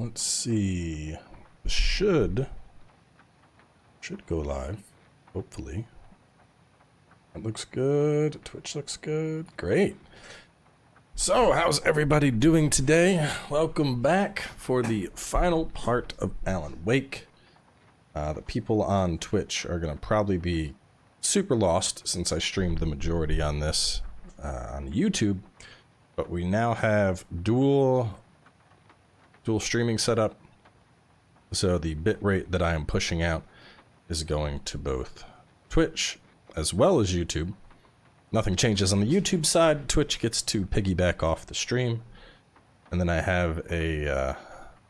let's see. Should go live, hopefully. That looks good. Twitch looks good. Great. So, how's everybody doing today? Welcome back for the final part of Alan Wake. The people on Twitch are going to probably be super lost since I streamed the majority on this on YouTube. But we now have dual streaming set up. So the bitrate that I am pushing out is going to both Twitch as well as YouTube. Nothing changes on the YouTube side. Twitch gets to piggyback off the stream. And then I have a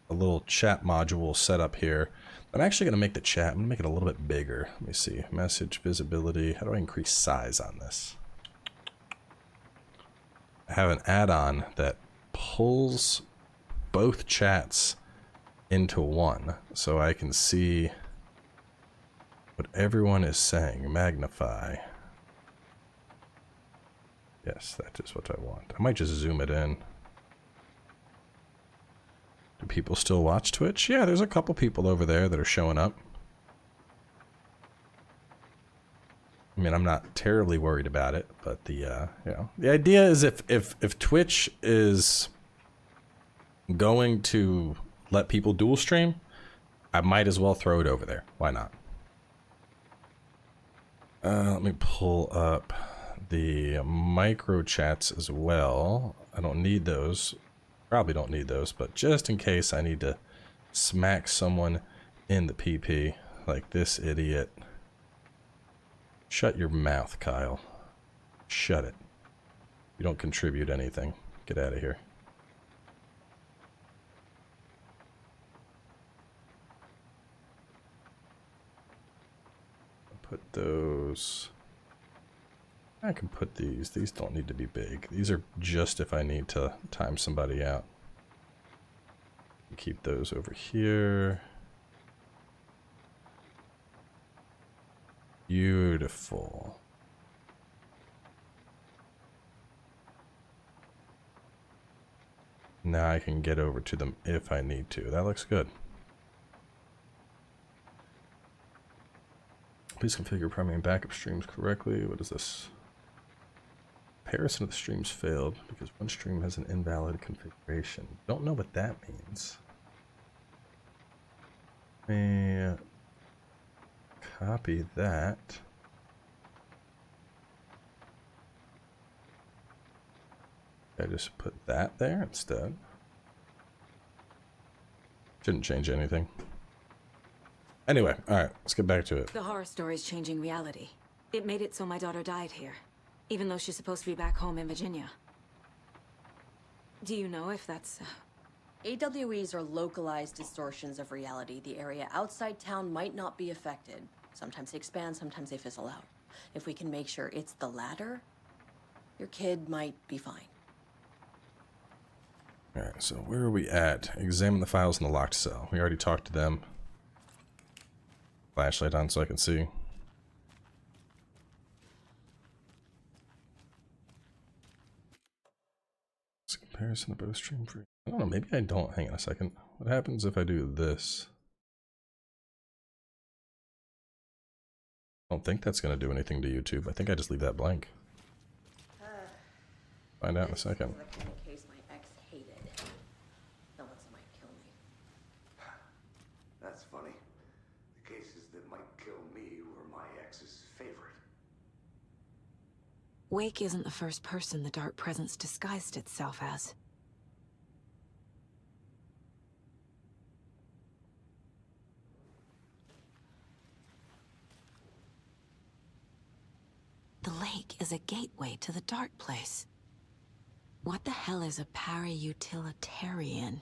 little chat module set up here. I'm actually going to make the chat, I'm going to make it a little bit bigger. Let me see. Message visibility. How do I increase size on this? I have an add-on that pulls both chats into one, so I can see what everyone is saying. Magnify. Yes, that is what I want. I might just zoom it in. Do people still watch Twitch? Yeah, there's a couple people over there that are showing up. I mean, I'm not terribly worried about it, but the the idea is if Twitch is going to let people dual stream, I might as well throw it over there. Why not? Let me pull up the micro chats as well. I don't need those. Probably don't need those, but just in case I need to smack someone in the PP like this idiot. Shut your mouth, Kyle. Shut it. You don't contribute anything. Get out of here. Put those. I can put these. These don't need to be big. These are just if I need to time somebody out. Keep those over here. Beautiful. Now I can get over to them if I need to. That looks good. Please configure primary and backup streams correctly. What is this? Comparison of the streams failed because one stream has an invalid configuration. Don't know what that means. Let me copy that. I just put that there instead. Shouldn't change anything. Anyway, alright, let's get back to it. The horror story's changing reality. It made it so my daughter died here, even though she's supposed to be back home in Virginia. Do you know if that's... AWEs are localized distortions of reality. The area outside town might not be affected. Sometimes they expand, sometimes they fizzle out. If we can make sure it's the latter, your kid might be fine. Alright, so where are we at? Examine the files in the locked cell. We already talked to them. Flashlight on so I can see. It's a comparison of both stream free. I don't know, maybe I don't. Hang on a second. What happens if I do this? I don't think that's going to do anything to YouTube. I think I just leave that blank. Find out in a second. Case my ex hated. Unless it might kill me. That's funny. The cases that might kill me were my ex's favorite. Wake isn't the first person the dark presence disguised itself as. The lake is a gateway to the dark place. What the hell is a para-utilitarian?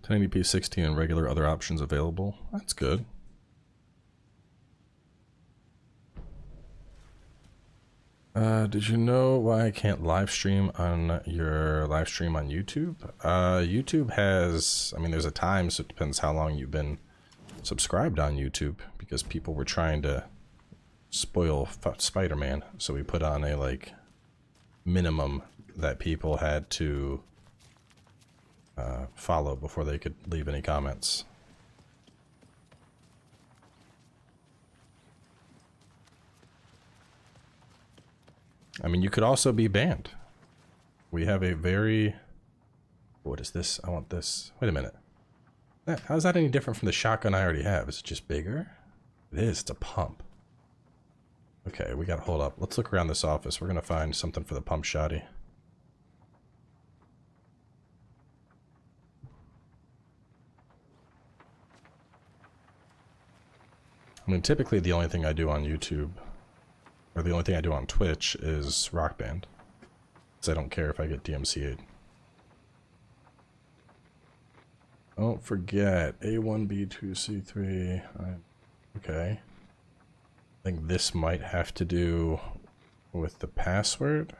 1080p 16 and regular other options available. That's good. Did you know why I can't live stream on your live stream on YouTube? YouTube has, I mean, there's a time, so it depends how long you've been subscribed on YouTube, because people were trying to spoil Spider-Man, so we put on a minimum that people had to follow before they could leave any comments. I mean, you could also be banned. We have a very... What is this? I want this. Wait a minute. How's that any different from the shotgun I already have? Is it just bigger? It is. It's a pump. Okay, we gotta hold up. Let's look around this office. We're gonna find something for the pump shotty. I mean, typically the only thing I do on YouTube, or the only thing I do on Twitch, is Rock Band. Because I don't care if I get DMCA'd. Don't forget, A1B2C3. Okay. I think this might have to do with the password.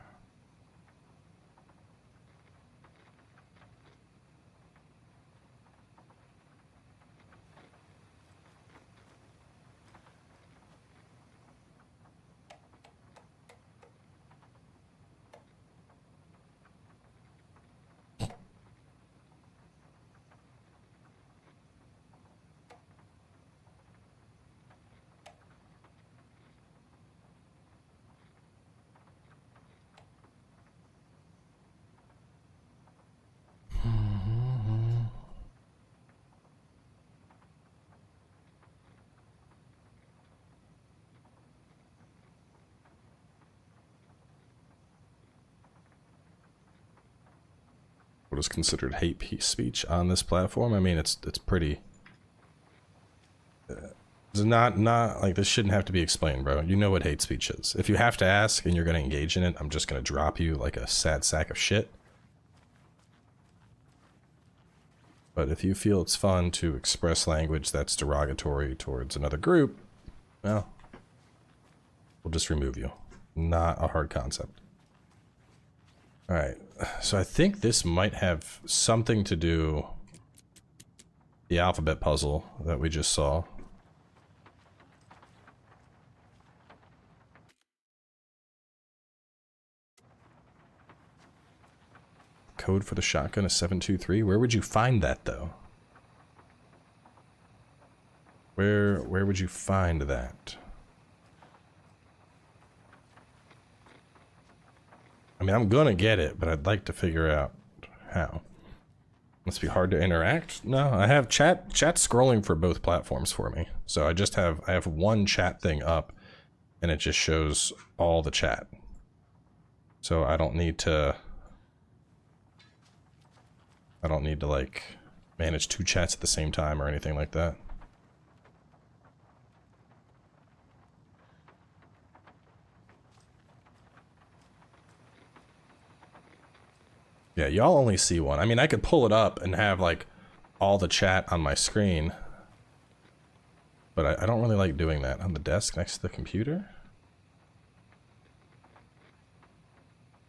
What is considered hate speech on this platform? I mean, it's pretty. It's not like this shouldn't have to be explained, bro. You know what hate speech is. If you have to ask and you're gonna engage in it, I'm just gonna drop you like a sad sack of shit. But if you feel it's fun to express language that's derogatory towards another group, well, we'll just remove you. Not a hard concept. Alright, so I think this might have something to do the alphabet puzzle that we just saw. Code for the shotgun is 723. Where would you find that, though? Where would you find that? I mean, I'm gonna get it, but I'd like to figure out how. Must be hard to interact? No, I have chat scrolling for both platforms for me. So I have one chat thing up, and it just shows all the chat. So I don't need to like manage two chats at the same time or anything like that. Yeah, y'all only see one. I mean, I could pull it up and have, like, all the chat on my screen. But I don't really like doing that. On the desk next to the computer?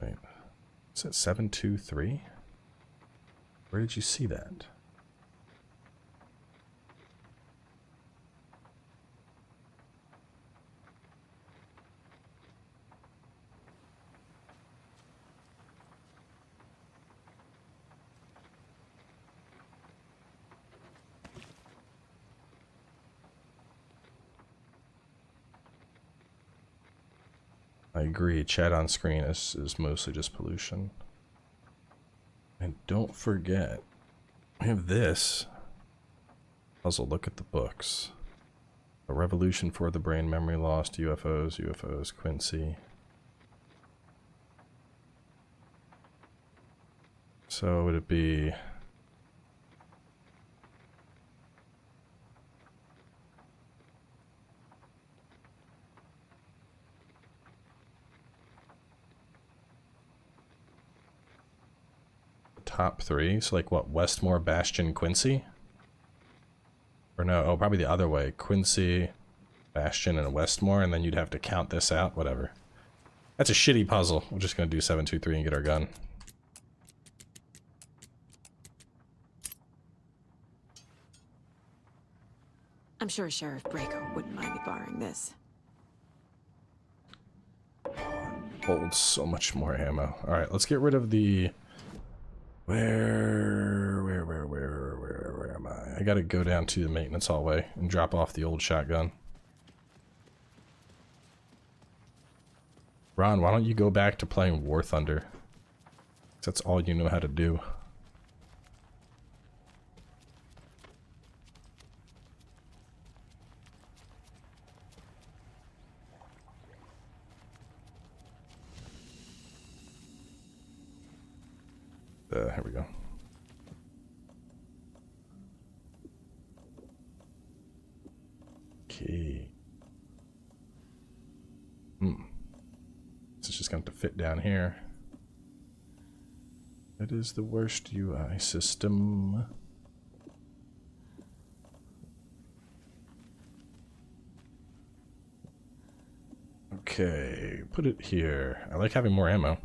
Wait. Is it 723? Where did you see that? I agree, chat on screen is mostly just pollution. And don't forget, we have this puzzle. Look at the books. A Revolution for the Brain, Memory Lost, UFOs, Quincy. So would it be... top three? So like what, Westmore, Bastion, Quincy? Or no, oh, probably the other way. Quincy, Bastion, and Westmore, and then you'd have to count this out, whatever. That's a shitty puzzle. We're just gonna do 723 and get our gun. I'm sure Sheriff Braco wouldn't mind me borrowing this. Holds so much more ammo. Alright, let's get rid of the... Where gotta go down to the maintenance hallway and drop off the old shotgun. Ron, why don't you go back to playing War Thunder? That's all you know how to do. Here we go. Okay. This is just going to fit down here. That is the worst UI system. Okay, put it here. I like having more ammo.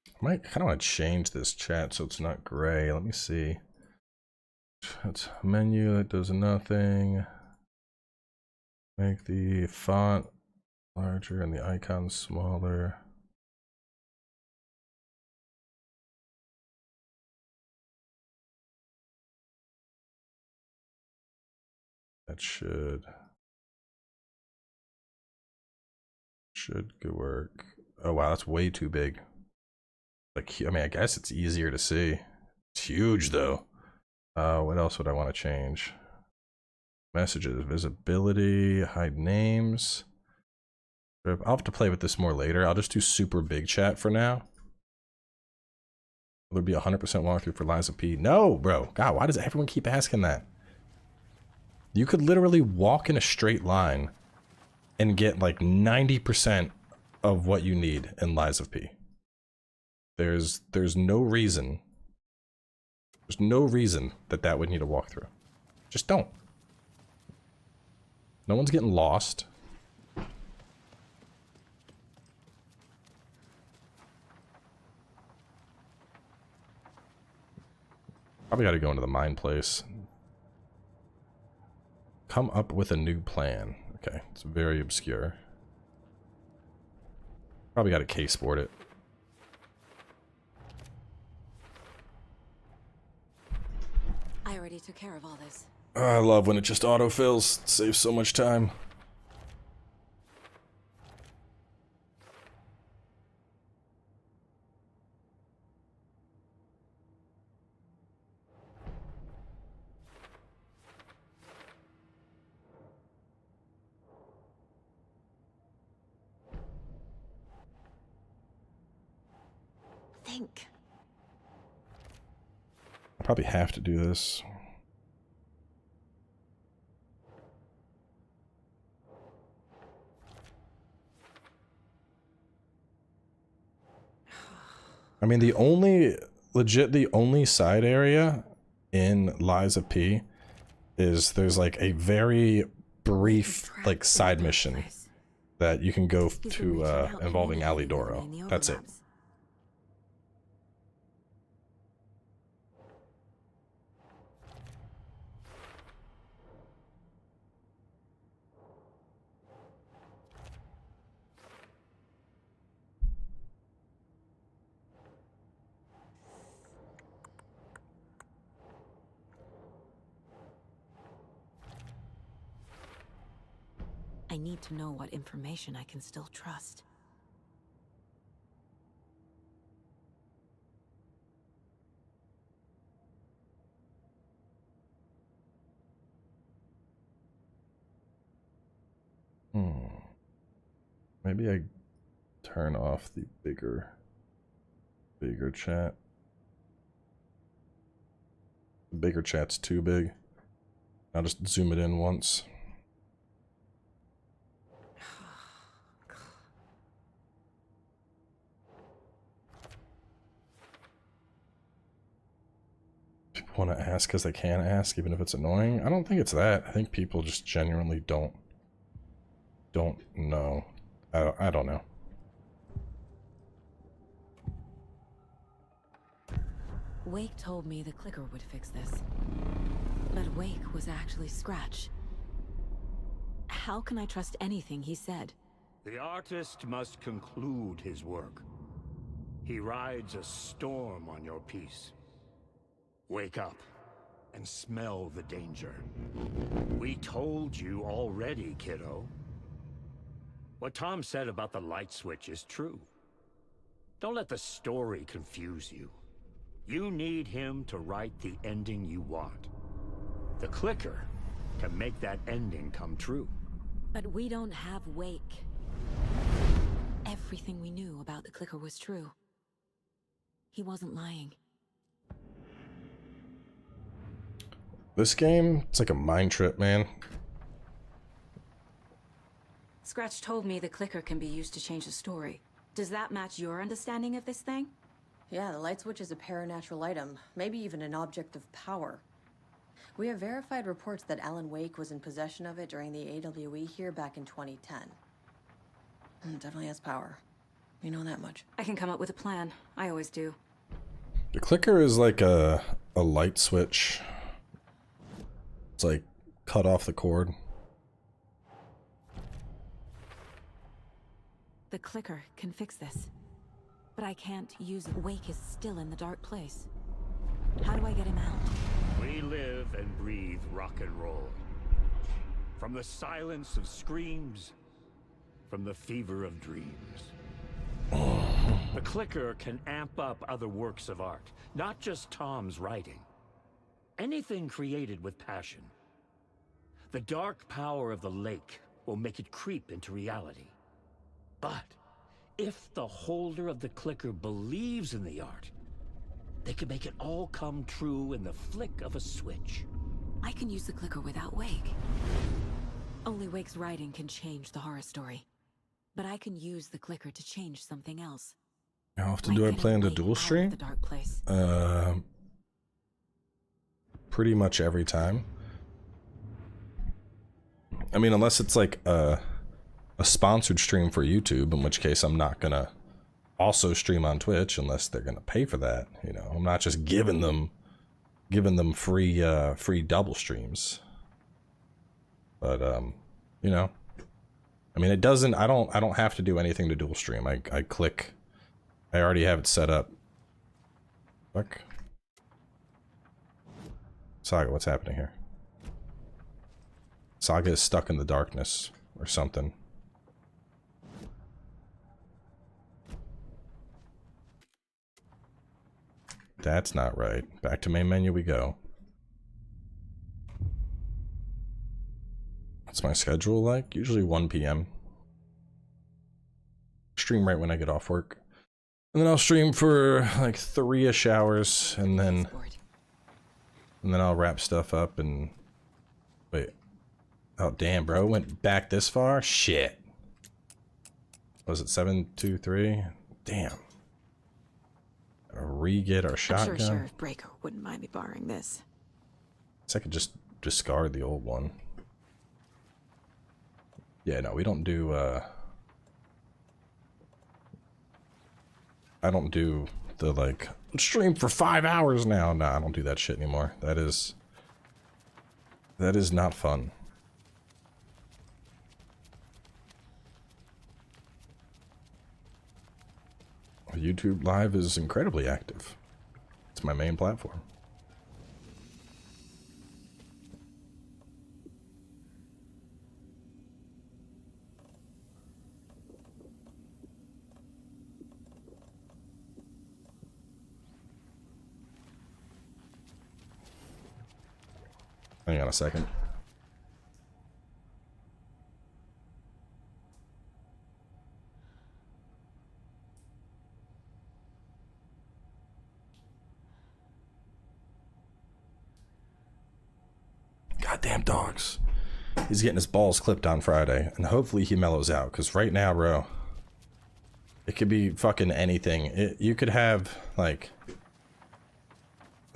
I might kind of want to change this chat so it's not gray. Let me see. That's a menu that does nothing. Make the font larger and the icon smaller. That should work. Oh wow, that's way too big. Like, I mean, I guess it's easier to see. It's huge though. What else would I want to change? Messages, visibility, hide names. I'll have to play with this more later. I'll just do super big chat for now. Will there be 100% walkthrough for Lies of P? No, bro. God, why does everyone keep asking that? You could literally walk in a straight line and get like 90% of what you need in Lies of P. There's no reason. There's no reason that would need a walkthrough. Just don't. No one's getting lost. Probably got to go into the mine place. Come up with a new plan. Okay, it's very obscure. Probably got to case board it. I already took care of all this. I love when it just autofills. It saves so much time. Think. I probably have to do this. I mean, the only side area in Lies of P is there's like a very brief like side mission that you can go to involving Alidoro. That's it. I need to know what information I can still trust. Maybe I turn off the bigger chat. The bigger chat's too big. I'll just zoom it in once. People want to ask because they can ask, even if it's annoying. I don't think it's that. I think people just genuinely don't know. I don't know. Wake told me the clicker would fix this. But Wake was actually Scratch. How can I trust anything he said? The artist must conclude his work. He rides a storm on your peace. Wake up and smell the danger. We told you already, kiddo. What Tom said about the light switch is true. Don't let the story confuse you. You need him to write the ending you want. The clicker can make that ending come true. But we don't have Wake. Everything we knew about the clicker was true. He wasn't lying. This game, it's like a mind trip, man. Scratch told me the clicker can be used to change the story. Does that match your understanding of this thing? Yeah, the light switch is a paranatural item, maybe even an object of power. We have verified reports that Alan Wake was in possession of it during the AWE here back in 2010. Definitely has power. We know that much. I can come up with a plan. I always do. The clicker is like a light switch. It's like cut off the cord. The clicker can fix this. But I can't use it. Wake is still in the dark place. How do I get him out? We live and breathe rock and roll. From the silence of screams, from the fever of dreams. The clicker can amp up other works of art, not just Tom's writing. Anything created with passion. The dark power of the lake will make it creep into reality. But if the holder of the clicker believes in the art, they can make it all come true in the flick of a switch. I can use the clicker without Wake. Only Wake's writing can change the horror story. But I can use the clicker to change something else. How often do I plan to dual stream? The dark place. Pretty much every time. I mean, unless it's like a sponsored stream for YouTube, in which case I'm not gonna also stream on Twitch unless they're gonna pay for that. You know, I'm not just giving them free double streams. But you know, I mean, it doesn't. I don't have to do anything to dual stream. I click. I already have it set up. Fuck. Saga, what's happening here? Saga is stuck in the darkness or something. That's not right. Back to main menu we go. What's my schedule like? Usually 1 p.m. Stream right when I get off work. And then I'll stream for like 3-ish hours, and then I'll wrap stuff up and wait. Oh damn, bro, went back this far? Shit. Was it 723? Damn. Gotta re-get our shotgun. I'm sure Sheriff Breaker wouldn't mind me borrowing this. Guess I could just discard the old one. Yeah, no, we don't do I don't do the like stream for 5 hours now. Nah, I don't do that shit anymore. That is not fun. YouTube Live is incredibly active. It's my main platform. Hang on a second. Goddamn dogs. He's getting his balls clipped on Friday, and hopefully he mellows out, because right now, bro, it could be fucking anything. You could have, like,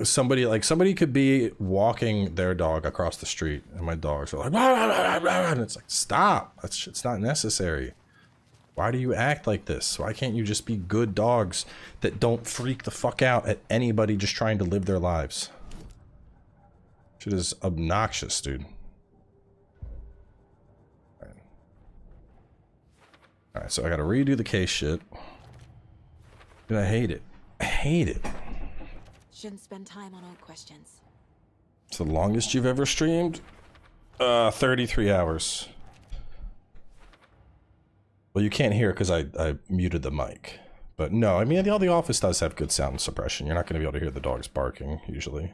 somebody could be walking their dog across the street, and my dogs are like, and it's like, stop. That shit's not necessary. Why do you act like this? Why can't you just be good dogs that don't freak the fuck out at anybody just trying to live their lives? Shit is obnoxious, dude. Alright, so I gotta redo the case shit. And I hate it. I hate it. Shouldn't spend time on old questions. It's the longest you've ever streamed? 33 hours. Well, you can't hear because I muted the mic. But no, I mean, the office does have good sound suppression. You're not going to be able to hear the dogs barking, usually.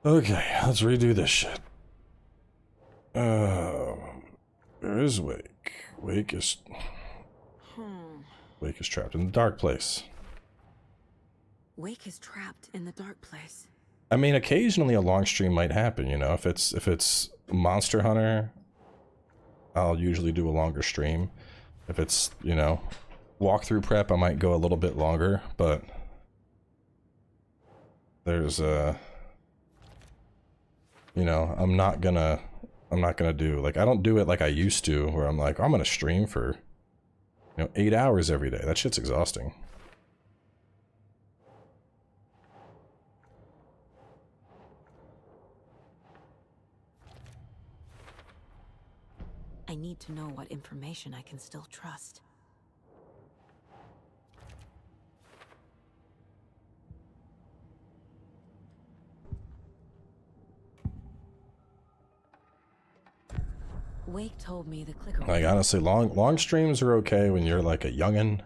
Okay, let's redo this shit. Where is Wake? Wake is trapped in the dark place. Wake is trapped in the dark place. I mean, occasionally a long stream might happen, you know. If it's Monster Hunter, I'll usually do a longer stream. If it's, you know, walkthrough prep, I might go a little bit longer, but there's you know, I'm not gonna do, like, I don't do it like I used to, where I'm like, I'm gonna stream for, you know, 8 hours every day. That shit's exhausting. I need to know what information I can still trust. Wake told me the clicker. Like, honestly, long streams are okay when you're like a youngin'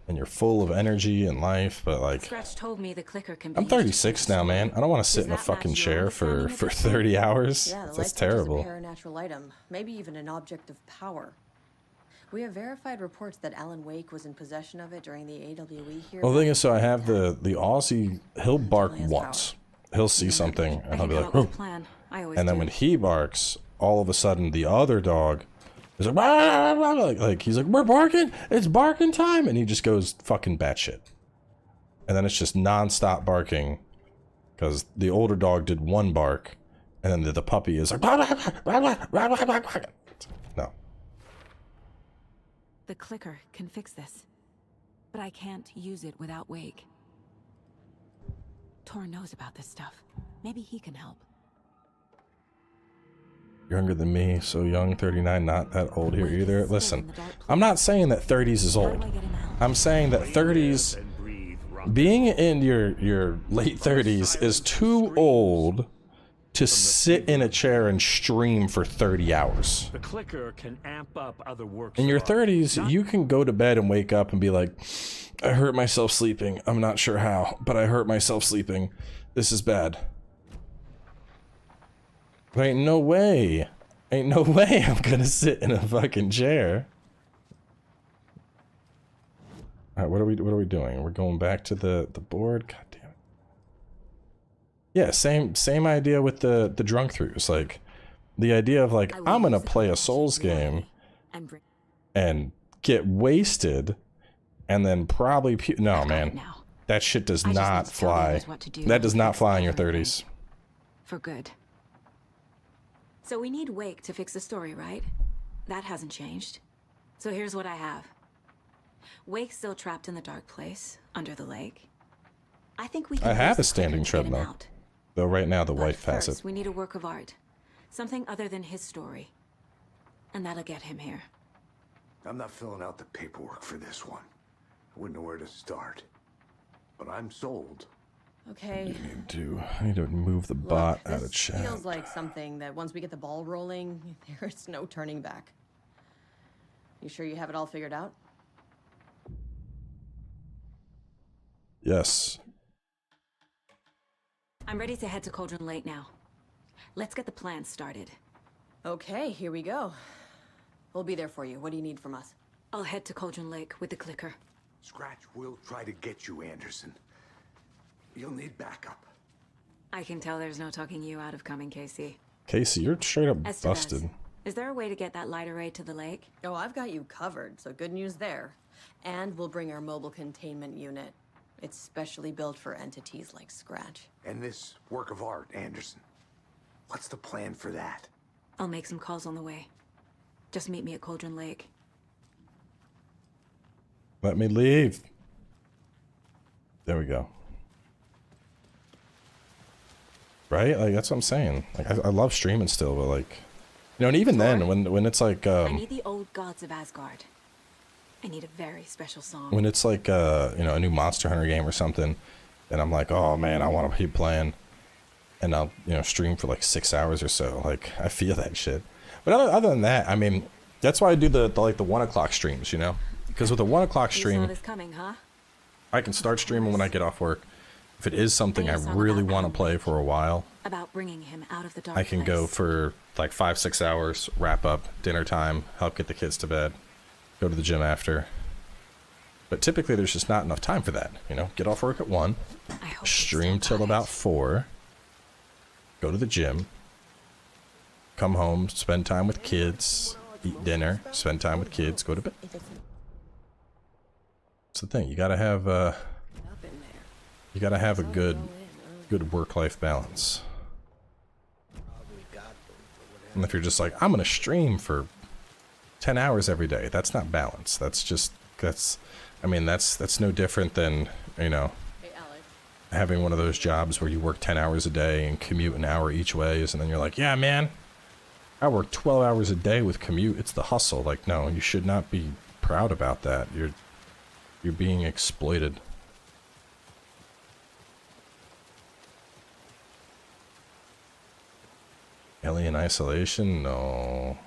and you're full of energy and life, but like, Scratch told me the clicker can be I'm 36 now, man. I don't want to sit in a fucking chair for 30 hours. Yeah, the That's light switch terrible. is a paranormal item, maybe even an object of power. We have verified reports that Alan Wake was in possession of it during the AWE here. Well, the thing is, so I have the Aussie. He'll bark once. He'll see something, and he'll be like, "Oh!" And then when he barks, all of a sudden the other dog is like, "Rah, rah, rah," like he's like, "We're barking! It's barking time!" And he just goes fucking batshit. And then it's just non-stop barking, because the older dog did one bark, and then the puppy is like, "Rah, rah, rah, rah, rah, rah, rah, rah." No. The clicker can fix this, but I can't use it without Wake. Tor knows about this stuff. Maybe he can help. Younger than me, so young, 39, not that old here either. Listen, I'm not saying that 30s is old. I'm saying that 30s, being in your late 30s is too old to sit in a chair and stream for 30 hours. The clicker can amp up other works. In your 30s, you can go to bed and wake up and be like, I hurt myself sleeping. I'm not sure how, but I hurt myself sleeping. This is bad. Ain't no way. Ain't no way I'm gonna sit in a fucking chair. Alright, what are we doing? We're going back to the board? God damn it. Yeah, same idea with the drunk throughs. Like, the idea of like, I'm gonna play a Souls game and get wasted and then probably no, man. That shit does not fly. That does not fly in your 30s. For good. So we need Wake to fix the story, right? That hasn't changed. So here's what I have. Wake's still trapped in the dark place, under the lake. I think we can. I have a standing treadmill. Though right now the wife has it. We need a work of art. Something other than his story. And that'll get him here. I'm not filling out the paperwork for this one. I wouldn't know where to start. But I'm sold. Okay. I need to move the bot Look, out of chat. Feels like something that once we get the ball rolling, there's no turning back. You sure you have it all figured out? Yes. I'm ready to head to Cauldron Lake now. Let's get the plan started. Okay, here we go. We'll be there for you. What do you need from us? I'll head to Cauldron Lake with the clicker. Scratch will try to get you, Anderson. You'll need backup. I can tell there's no talking you out of coming, Casey. Casey, you're straight up Estes, busted. Is there a way to get that light array to the lake? Oh, I've got you covered, so good news there. And we'll bring our mobile containment unit. It's specially built for entities like Scratch. And this work of art, Anderson. What's the plan for that? I'll make some calls on the way. Just meet me at Cauldron Lake. Let me leave. There we go. Right? Like, that's what I'm saying. Like, I love streaming still, but like, you know, and even then, when it's like, I need the old gods of Asgard. I need a very special song. When it's like, you know, a new Monster Hunter game or something, and I'm like, oh man, I want to keep playing, and I'll, you know, stream for like 6 hours or so. Like, I feel that shit. But other than that, I mean, that's why I do the like the 1 o'clock streams, you know, because with a 1 o'clock You stream, saw this coming, huh? I can start streaming when I get off work. If it is something I really want to play for a while, About bringing him out of the dark I can go place. for like 5-6 hours, wrap up, dinner time, help get the kids to bed, go to the gym after. But typically there's just not enough time for that, you know? Get off work at 1, I hope they stream still till got about it. 4, go to the gym, come home, spend time with kids, eat dinner, spend time with kids, go to bed. That's the thing, you gotta have a good work-life balance. And if you're just like, I'm gonna stream for 10 hours every day, that's not balance. I mean, that's no different than, you know, Hey, Alex. having one of those jobs where you work 10 hours a day and commute an hour each way, and then you're like, yeah, man, I work 12 hours a day with commute. It's the hustle. Like, no, you should not be proud about that. You're being exploited. Alien Isolation? No.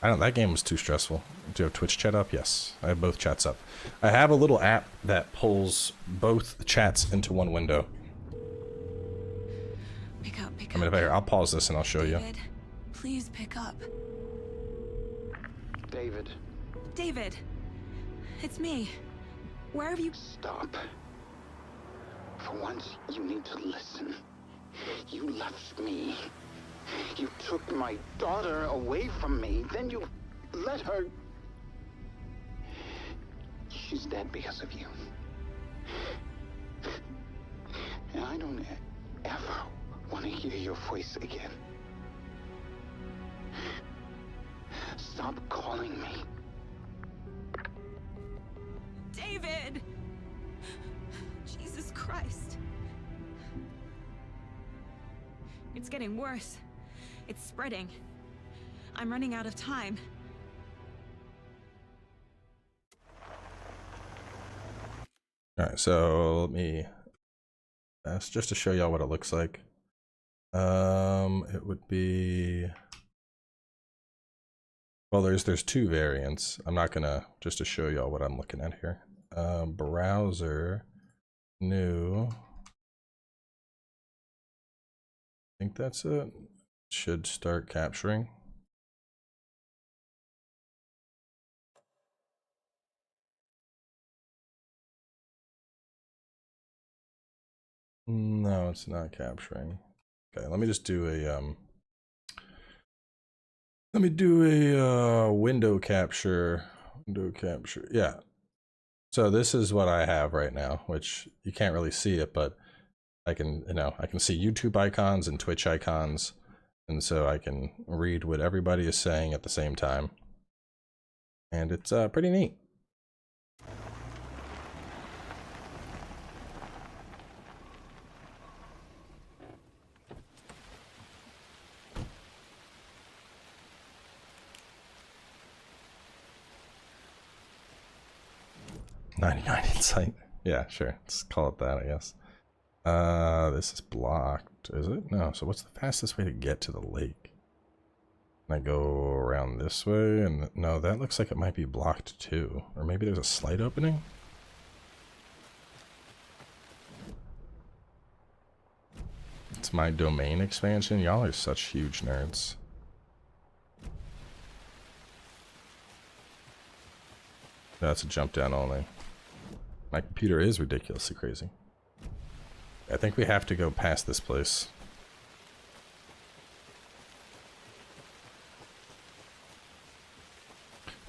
That game was too stressful. Do you have Twitch chat up? Yes. I have both chats up. I have a little app that pulls both chats into one window. Pick up, pick I mean, up. I'll pause this and I'll show you. David, please pick up. David, David, it's me. Where have you... stop. For once, you need to listen. You left me. You took my daughter away from me. Then you let her... She's dead because of you. And I don't ever want to hear your voice again. Stop calling me. David! Jesus Christ. It's getting worse. It's spreading. I'm running out of time. Alright, so let me... That's just to show y'all what it looks like. It would be... Well, there's two variants. I'm not gonna... Just to show y'all what I'm looking at here. Browser... New... I think that's it. Should start capturing. No, it's not capturing. Okay, let me just do a window capture. Window capture. Yeah. So this is what I have right now, which you can't really see it, but I can, I can see YouTube icons and Twitch icons, and so I can read what everybody is saying at the same time. And it's pretty neat. $99 insight. Yeah, sure. Let's call it that, I guess. This is blocked, is it? No, so what's the fastest way to get to the lake? Can I go around this way? And no, that looks like it might be blocked too. Or maybe there's a slight opening? It's my domain expansion. Y'all are such huge nerds. That's a jump down only. My computer is ridiculously crazy. I think we have to go past this place.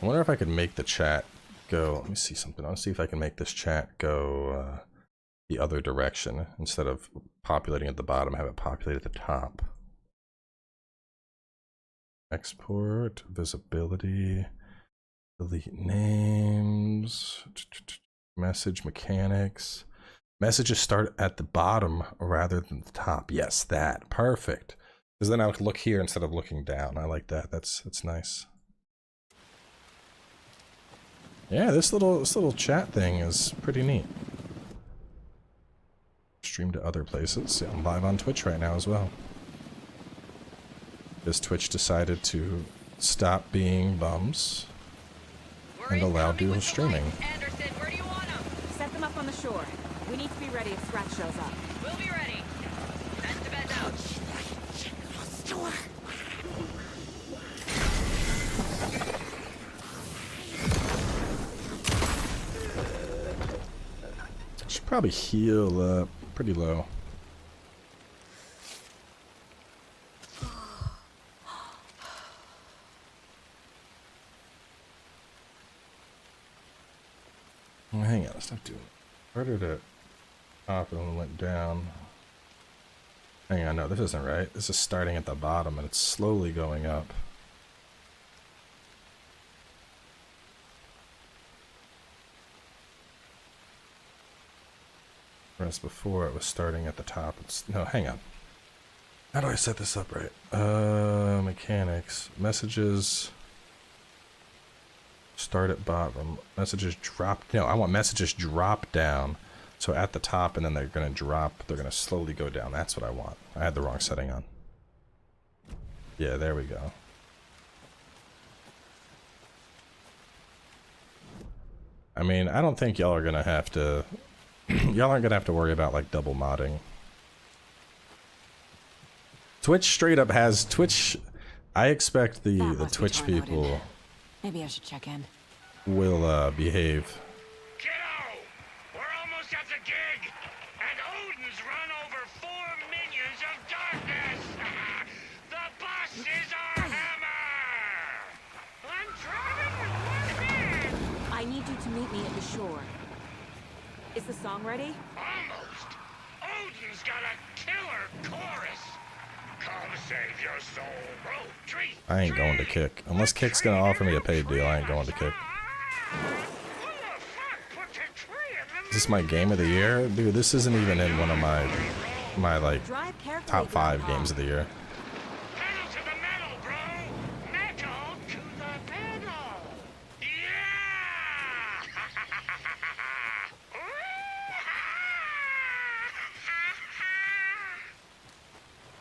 I wonder if I could make the chat go... Let me see something. I want to see if I can make this chat go the other direction. Instead of populating at the bottom, have it populate at the top. Export, visibility, delete names, message mechanics. Messages start at the bottom rather than the top. Yes, that. Perfect. Because then I would look here instead of looking down. I like that. That's nice. Yeah, this little chat thing is pretty neat. Stream to other places. Yeah, I'm live on Twitch right now as well. Because Twitch decided to stop being bums and allow dual streaming. Anderson, where do you want them? Set them up on the shore. We need to be ready if Scratch shows up. We'll be ready. That's the bed out. Should probably heal up pretty low. Oh, hang on, stop doing it. Started at top and then went down. Hang on, no, this isn't right. This is starting at the bottom and it's slowly going up. Whereas before it was starting at the top. No, hang on. How do I set this up right? Mechanics. Messages. Start at bottom. Messages drop. No, I want messages drop down. So at the top, and then they're going to drop. They're going to slowly go down. That's what I want. I had the wrong setting on. Yeah, there we go. I mean, I don't think y'all are going to have to... y'all aren't going to have to worry about, like, double modding. Twitch straight up has... Twitch... I expect the Twitch people... Maybe I should check in. Will behave. Kiddo! We're almost at the gig! And Odin's run over 4 minions of darkness! The boss is our hammer! I'm driving with 1 hand! I need you to meet me at the shore. Is the song ready? Almost! Odin's got a killer chorus! Come save your soul, road tree! I ain't going to Kick. Unless Kick's gonna offer me a paid deal, I ain't going to Kick. Is this my game of the year? Dude, this isn't even in one of my like top 5 games of the year. Pedal to the metal, bro! Metal to the pedal! Yeah!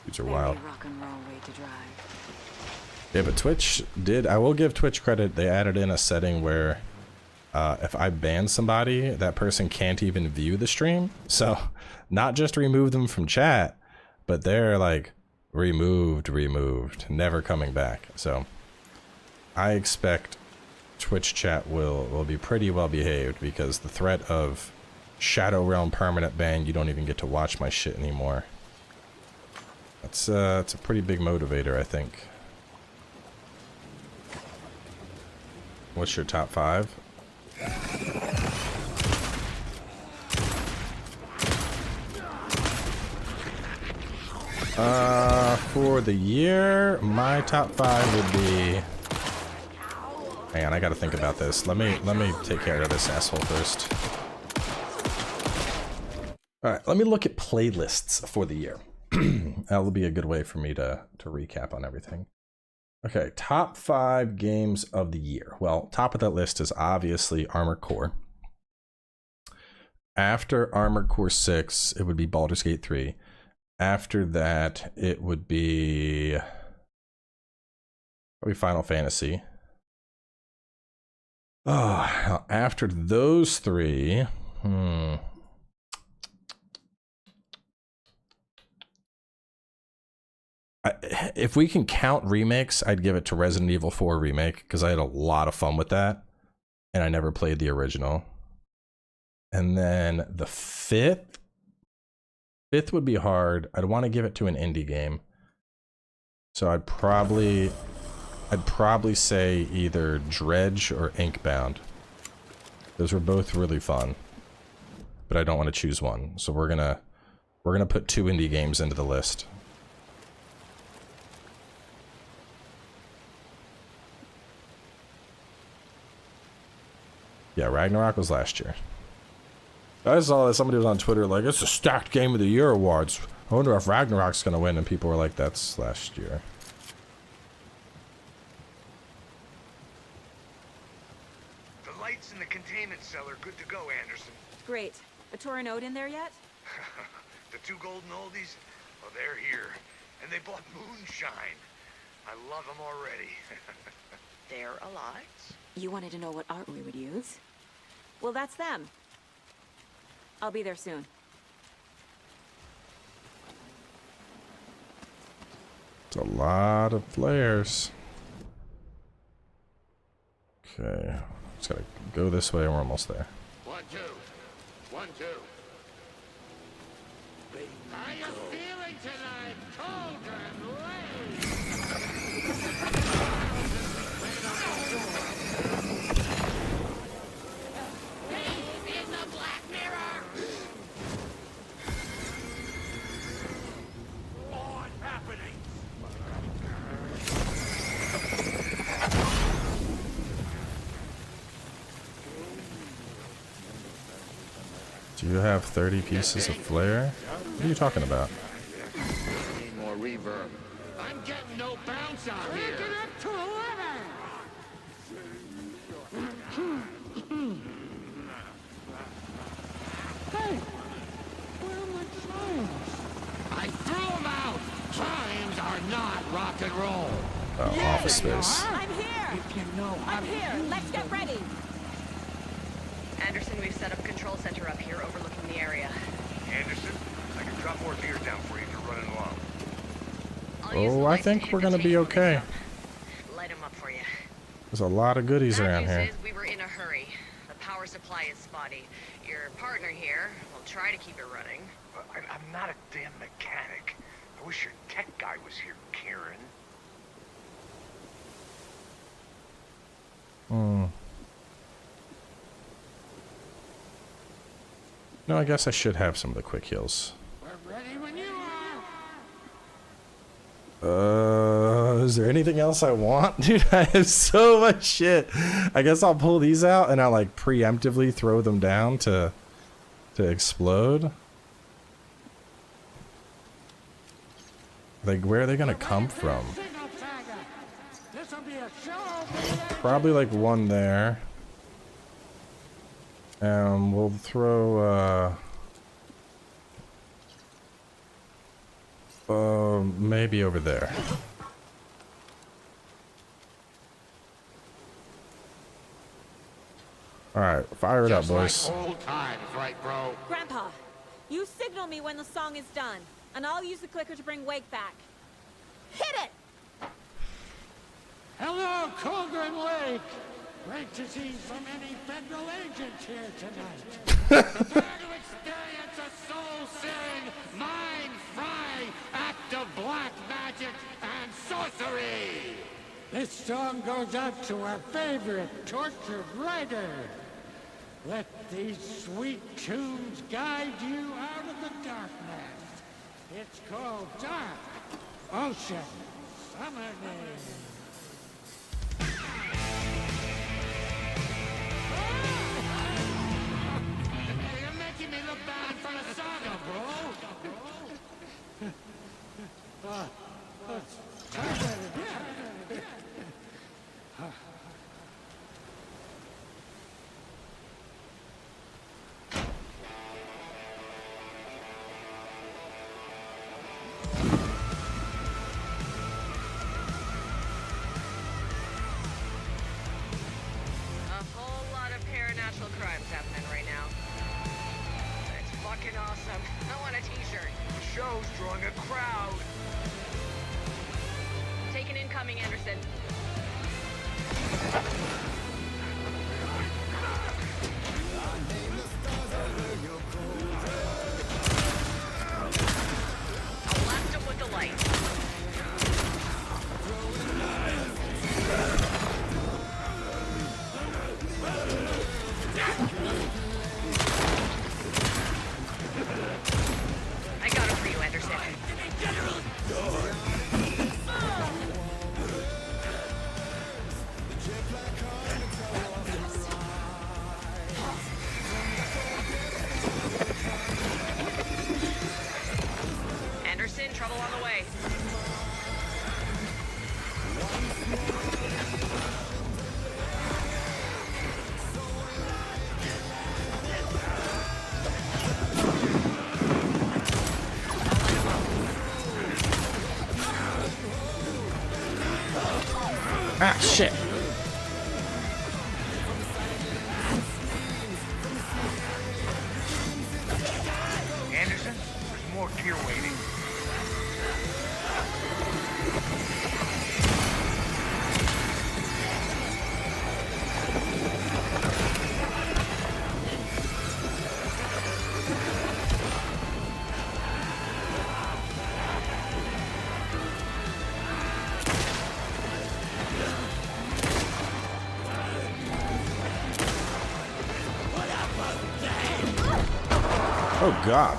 These are wild. Rock and roll way to drive. Yeah, but Twitch did... I will give Twitch credit. They added in a setting where if I ban somebody, that person can't even view the stream. So, not just remove them from chat, but they're like removed, never coming back. So, I expect Twitch chat will be pretty well behaved because the threat of Shadow Realm permanent ban, you don't even get to watch my shit anymore. It's a pretty big motivator, I think. What's your top 5? For the year, my top 5 would be... Hang on, I gotta think about this. Let me take care of this asshole first. Alright, let me look at playlists for the year. That'll be a good way for me to recap on everything. Okay, top 5 games of the year. Well, top of that list is obviously Armored Core. After Armored Core 6, it would be Baldur's Gate 3. After that, it would be probably Final Fantasy. Oh, after those 3, if we can count remakes, I'd give it to Resident Evil 4 Remake, because I had a lot of fun with that, and I never played the original. And then the fifth would be hard. I'd want to give it to an indie game. So I'd probably say either Dredge or Inkbound. Those were both really fun, but I don't want to choose one. So we're gonna put 2 indie games into the list. Yeah, Ragnarok was last year. I saw that somebody was on Twitter like, it's a stacked Game of the Year awards. I wonder if Ragnarok's gonna win, and people were like, that's last year. The lights in the containment cellar good to go, Anderson. Great. A Torinode in there yet? The two golden oldies? Well, they're here. And they bought moonshine. I love them already. They're alive? You wanted to know what art we would use? Well, that's them. I'll be there soon. It's a lot of flares. Okay, just gotta go this way and we're almost there. 1, 2. 1, 2. How you feeling tonight, Cauldron Lake? In the Black Mirror! What's happening? Do you have 30 pieces of flare? What are you talking about? Need more reverb. I'm getting no bounce out here. Get up to 11! Hey, where are my chimes? I threw them out. Chimes are not rock and roll. Office space. I'm here! If you know I'm here! Let's get ready! Anderson, we've set up a control center up here overlooking the area. Anderson, I can drop more beer down for you if you're running long. I'll use the Oh, I lights to think hit we're the gonna be chain when they okay. come. Light 'em up for you. There's a lot of goodies Bad around news here. is we were in a hurry. The power supply is spotty. Your partner here will try to keep it running. I'm not a damn mechanic. I wish your tech guy was here, Karen. No, I guess I should have some of the quick heals. We're ready when you are. Is there anything else I want? Dude, I have so much shit. I guess I'll pull these out and I'll like preemptively throw them down to explode. Like, where are they gonna come from? Signal Saga. This'll be a show. Probably like one there. We'll throw, maybe over there. Alright, fire it up, boys. Like old times, right, bro? Grandpa, you signal me when the song is done, and I'll use the clicker to bring Wake back. Hit it! Hello, Cauldron Lake. Great to see so many federal agents here tonight. Prepare to experience a soul-searing, mind-frying act of black magic and sorcery. This song goes out to our favorite tortured writer. Let these sweet tunes guide you out of the darkness. It's called Dark Ocean Summer Day. You're making me look bad in front of Saga, bro. A whole lot of paranatural crimes happening right now. It's fucking awesome. I want a t-shirt. The show's drawing a crowd. Take an incoming, Anderson. I'll blast him with the light. I got it for you, Anderson. Ah, shit. Anderson, there's more gear waiting. Oh, God.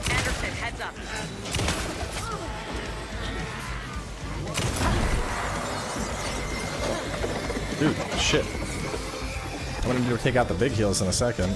Anderson, heads up. Dude, shit. I'm gonna need to take out the big heals in a second.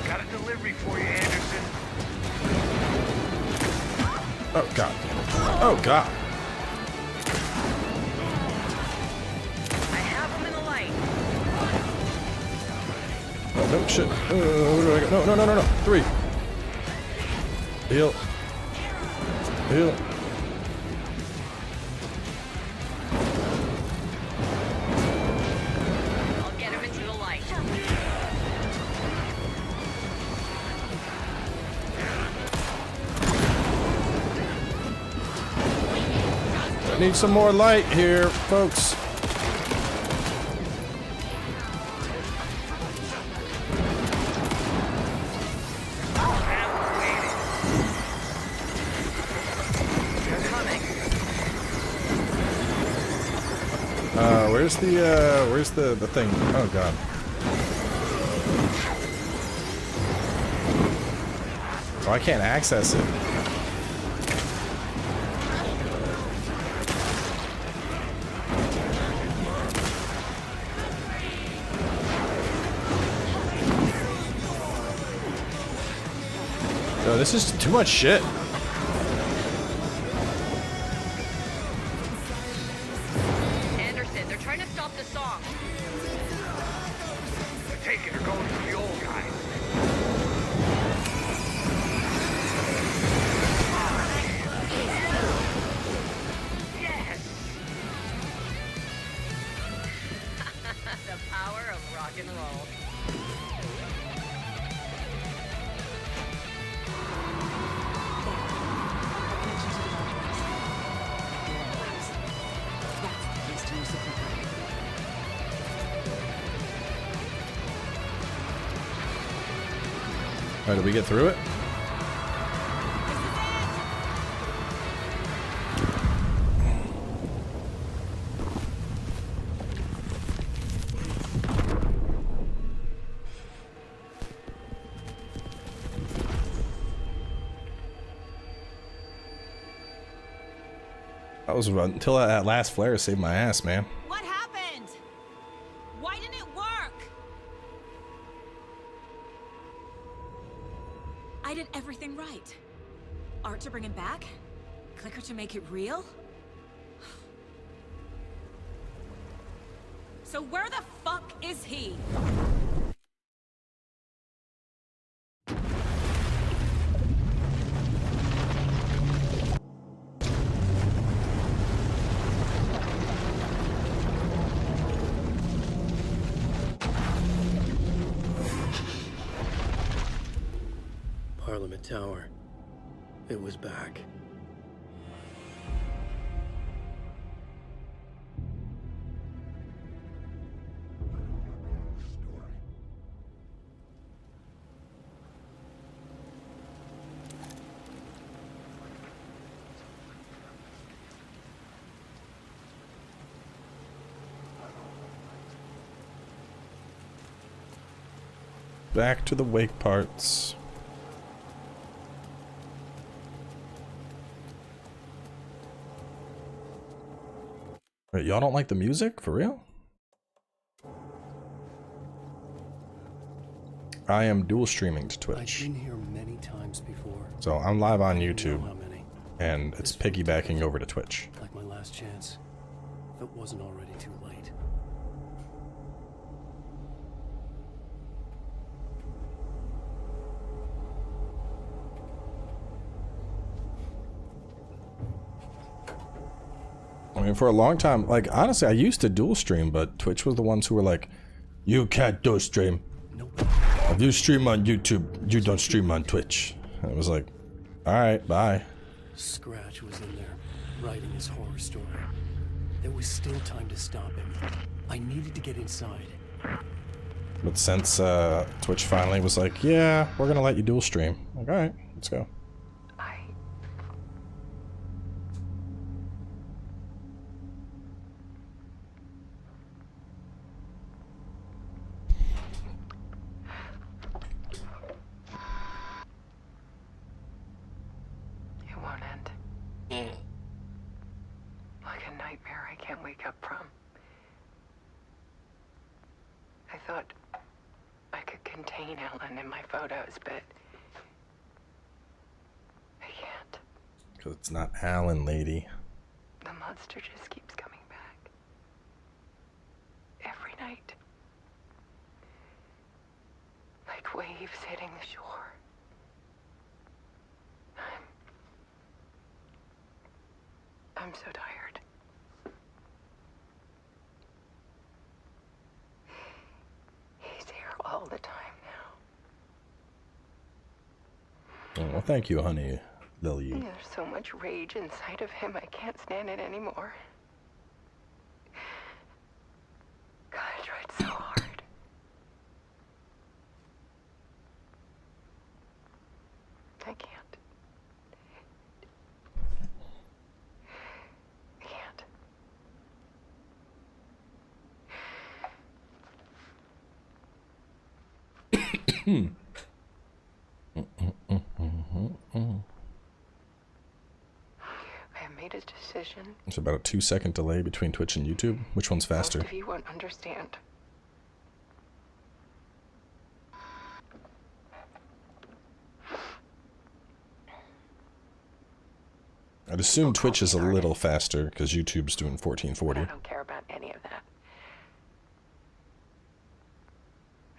Got a delivery for you, Anderson. Oh, God. Oh, God. I have him in the light. Oh, no, shit. Where do I go? No, no, no, no, no. 3. Heal. Heal. I'll get him into the light. I need some more light here, folks. They're coming. Where's the thing? Oh, God. Oh, I can't access it. Oh, this is too much shit. Anderson, they're trying to stop the song. They're taking her going for the old guy. Yes! The power of rock and roll. Alright, did we get through it? That was until that last flare saved my ass, man. What happened? Why didn't it work? I did everything right. Art to bring him back? Clicker to make it real? So where the fuck is he? Parliament Tower. It was back. back to the Wake parts. Wait, y'all don't like the music? For real? I am dual streaming to Twitch. I've been here many times before. So I'm live on I don't know YouTube, how many. and it's piggybacking over to Twitch. Like my last chance. If it wasn't already too late. I mean, for a long time, like, honestly, I used to dual stream, but Twitch was the ones who were like, you can't dual stream. Nobody. If you stream on YouTube, you don't stream on Twitch. And it was like, alright, bye. Scratch was in there, writing his horror story. There was still time to stop him. I needed to get inside. But since Twitch finally was like, yeah, we're gonna let you dual stream. I'm like, alright, let's go. Because it's not Alan, lady. The monster just keeps coming back. Every night. Like waves hitting the shore. I'm so tired. He's here all the time now. Oh, well, thank you, honey. Lily. There's so much rage inside of him, I can't stand it anymore. God, I tried so hard. I can't. I can't. Made a decision. There's about a 2-second delay between Twitch and YouTube. Which one's faster? Most of you won't understand. I'd assume Twitch is a little faster because YouTube's doing 1440. I don't care about any of that.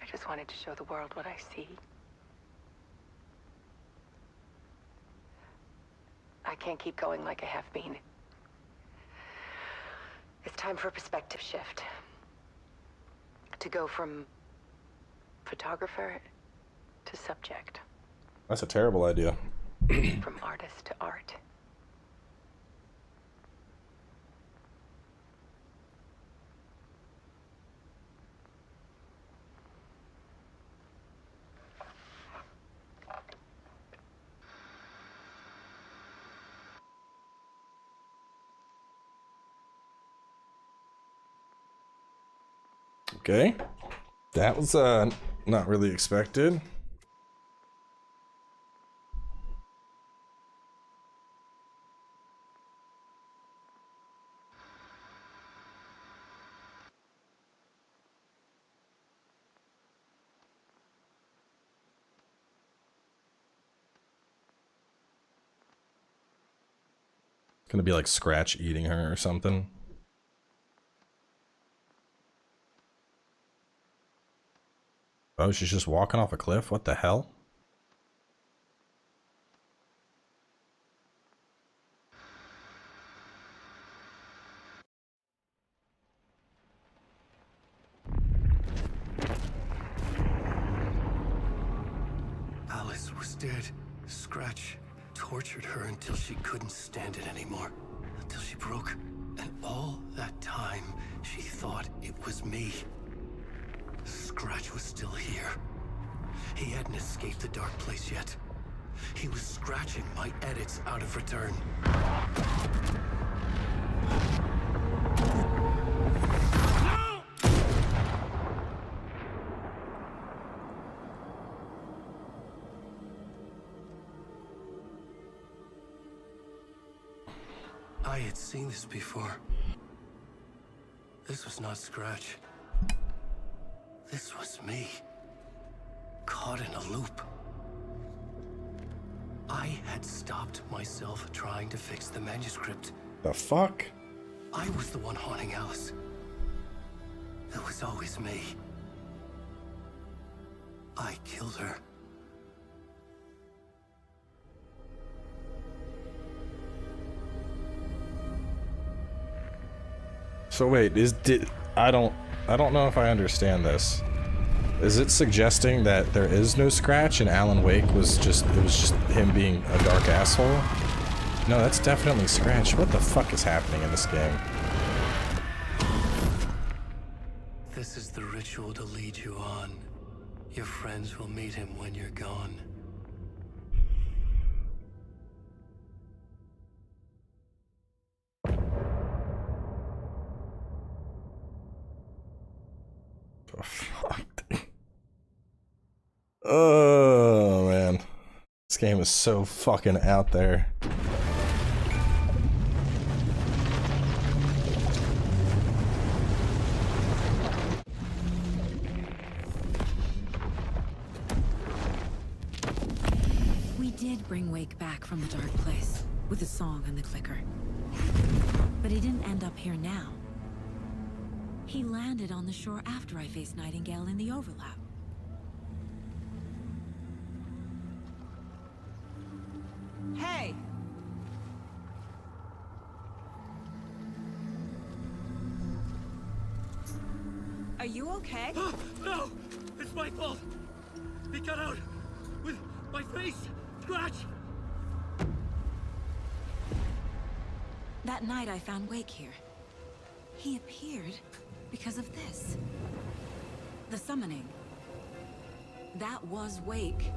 I just wanted to show the world what I see. I can't keep going like I have been. It's time for a perspective shift. To go from photographer to subject. That's a terrible idea. From artist to art. Okay. That was not really expected. It's gonna be like Scratch eating her or something. Oh, she's just walking off a cliff? What the hell? Alice was dead. Scratch tortured her until she couldn't stand it anymore. Until she broke. And all that time, she thought it was me. Scratch was still here. He hadn't escaped the dark place yet. He was scratching my edits out of return. No! I had seen this before. This was not Scratch. This was me. Caught in a loop. I had stopped myself trying to fix the manuscript. The fuck? I was the one haunting Alice. It was always me. I killed her. So wait, I don't know if I understand this. Is it suggesting that there is no Scratch and Alan Wake was just him being a dark asshole? No, that's definitely Scratch. What the fuck is happening in this game? This is the ritual to lead you on. Your friends will meet him when you're gone. Oh, fuck. Oh, man. This game is so fucking out there. We did bring Wake back from the dark place with the song and the clicker. But he didn't end up here now. He landed on the shore after I faced Nightingale in the overlap. Hey! Are you okay? No! It's my fault! He got out! With my face! Scratch! That night I found Wake here. He appeared because of this. The summoning. That was Wake.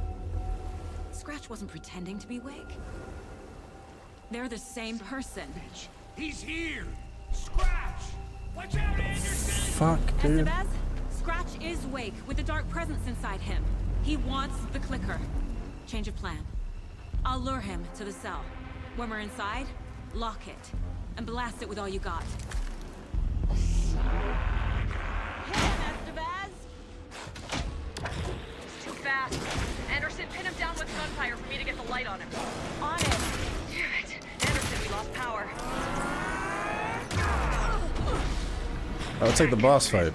Scratch wasn't pretending to be Wake. They're the same person. Bitch! He's here! Scratch! Watch out, Anderson! Fuck, dude. Estevez, Scratch is Wake with a dark presence inside him. He wants the clicker. Change of plan. I'll lure him to the cell. When we're inside, lock it and blast it with all you got. Hit him, Estevez! He's too fast. Anderson, pin him down with gunfire for me to get the light on him. On it! Damn it. Anderson, we lost power. Oh, it's like the boss fight.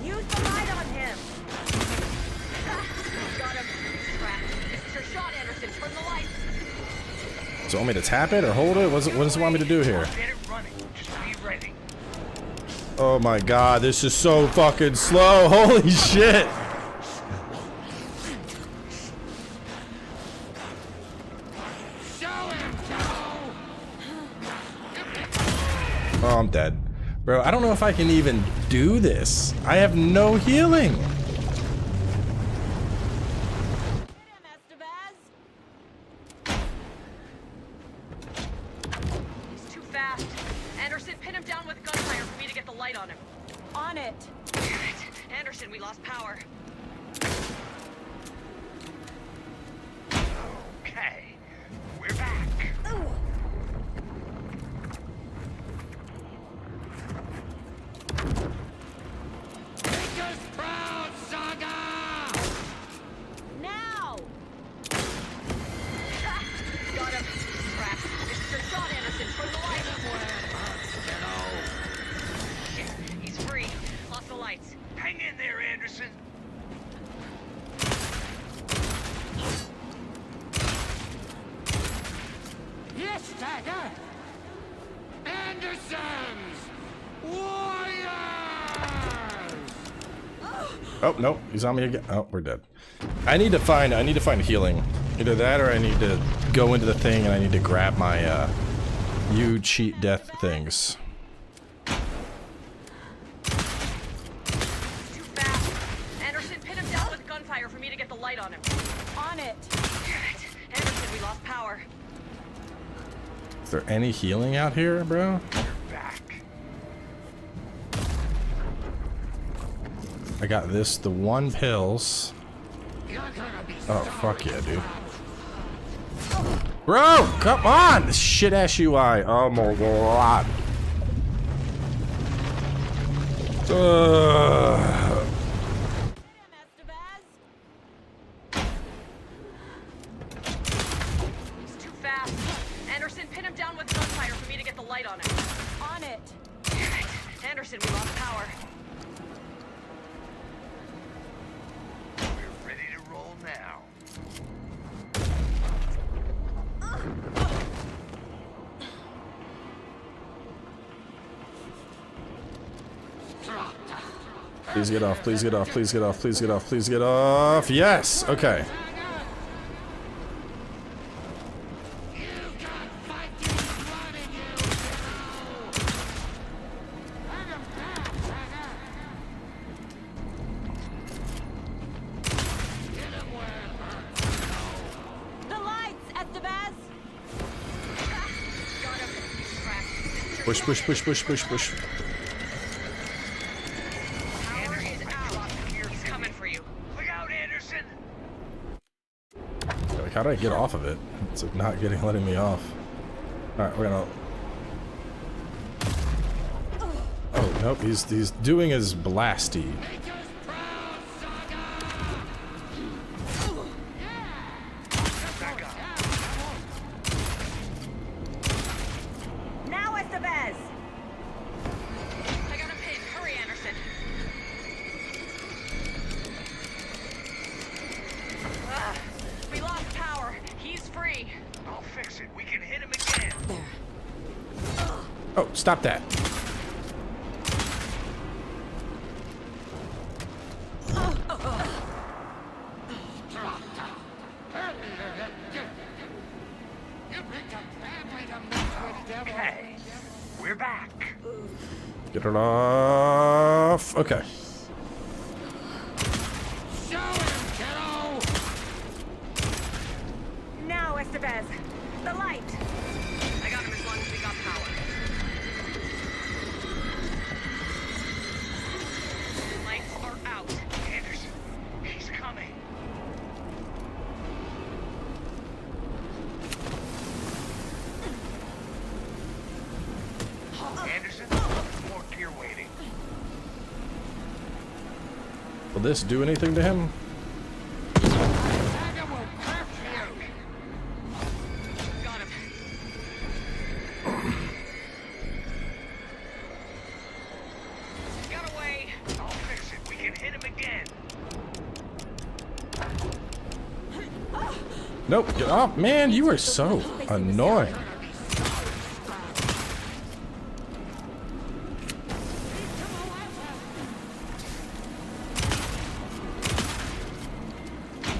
Use the light on him. Got him. Scratch. This is your shot, Anderson. Turn the lights. Does it want me to tap it or hold it? What does it want me to do here? Get it running. Just be ready. Oh my god, this is so fucking slow. Holy shit. Oh, I'm dead. Bro, I don't know if I can even do this. I have no healing. Hit him, Estevez! He's too fast. Anderson, pin him down with gunfire for me to get the light on him. On it! Damn it. Anderson, we lost power. Okay. We're back. Make us proud, Saga! Now! Got him. Scratch. This is your shot, Anderson. Turn the lights. Shit. He's free. Lost the lights. Hang in there, Anderson. Yes, Saga! Andersons! Warriors! Oh, nope. He's on me again. Oh, we're dead. I need to find healing. Either that or I need to go into the thing and I need to grab my you cheat death things. Too fast. Anderson, pin him down with gunfire for me to get the light on him. On it! Damn it. Anderson, we lost power. Is there any healing out here, bro? We're back. I got this, the 1 pills. You're gonna be Oh, fuck yeah, dude. Bro, come on! This shit-ass UI. Oh my god. He's too fast. Anderson, pin him down with gunfire for me to get the light on him. On it. Damn it. Anderson, we lost power. We're ready to roll now. Please get off, please get off, please get off, please get off, please get off. Yes! Okay. The lights, Estevez! Got him. Scratch. Push, push, push, push, push, push. Power is out. He's coming for you. Look out, Anderson! Like, how do I get off of it? It's like not letting me off. Alright, we're gonna... Oh, nope, he's doing his blasty. Now, Estevez! I got him pinned. Hurry, Anderson. We lost power. He's free. I'll fix it. We can hit him again. There. Oh, stop that. Okay. We're back. Get it off. Okay. Now, Estevez. The light. I got him as long as we got power. Lights are out. Anderson, he's coming. Anderson, more gear waiting. Will this do anything to him? Got him. Got away. I'll fix it. We can hit him again. Nope, get off. Man, you are so annoying.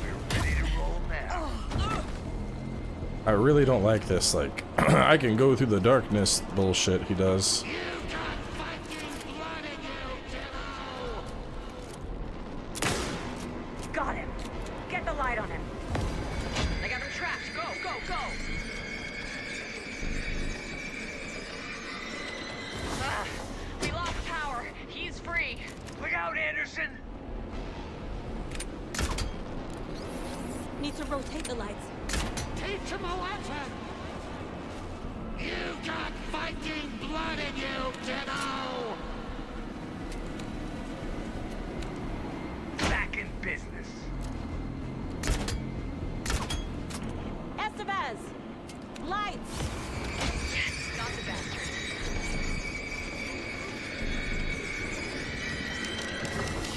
We're ready to roll now. I really don't like this, like, I can go through the darkness bullshit he does. Got him. Get the light on him. I got him trapped. Go, go, go. We lost power. He's free. Look out, Anderson! Need to rotate the lights. Teach him a lesson! You got fighting blood in you, kiddo! Back in business. Estevez! Lights! Got the bastard.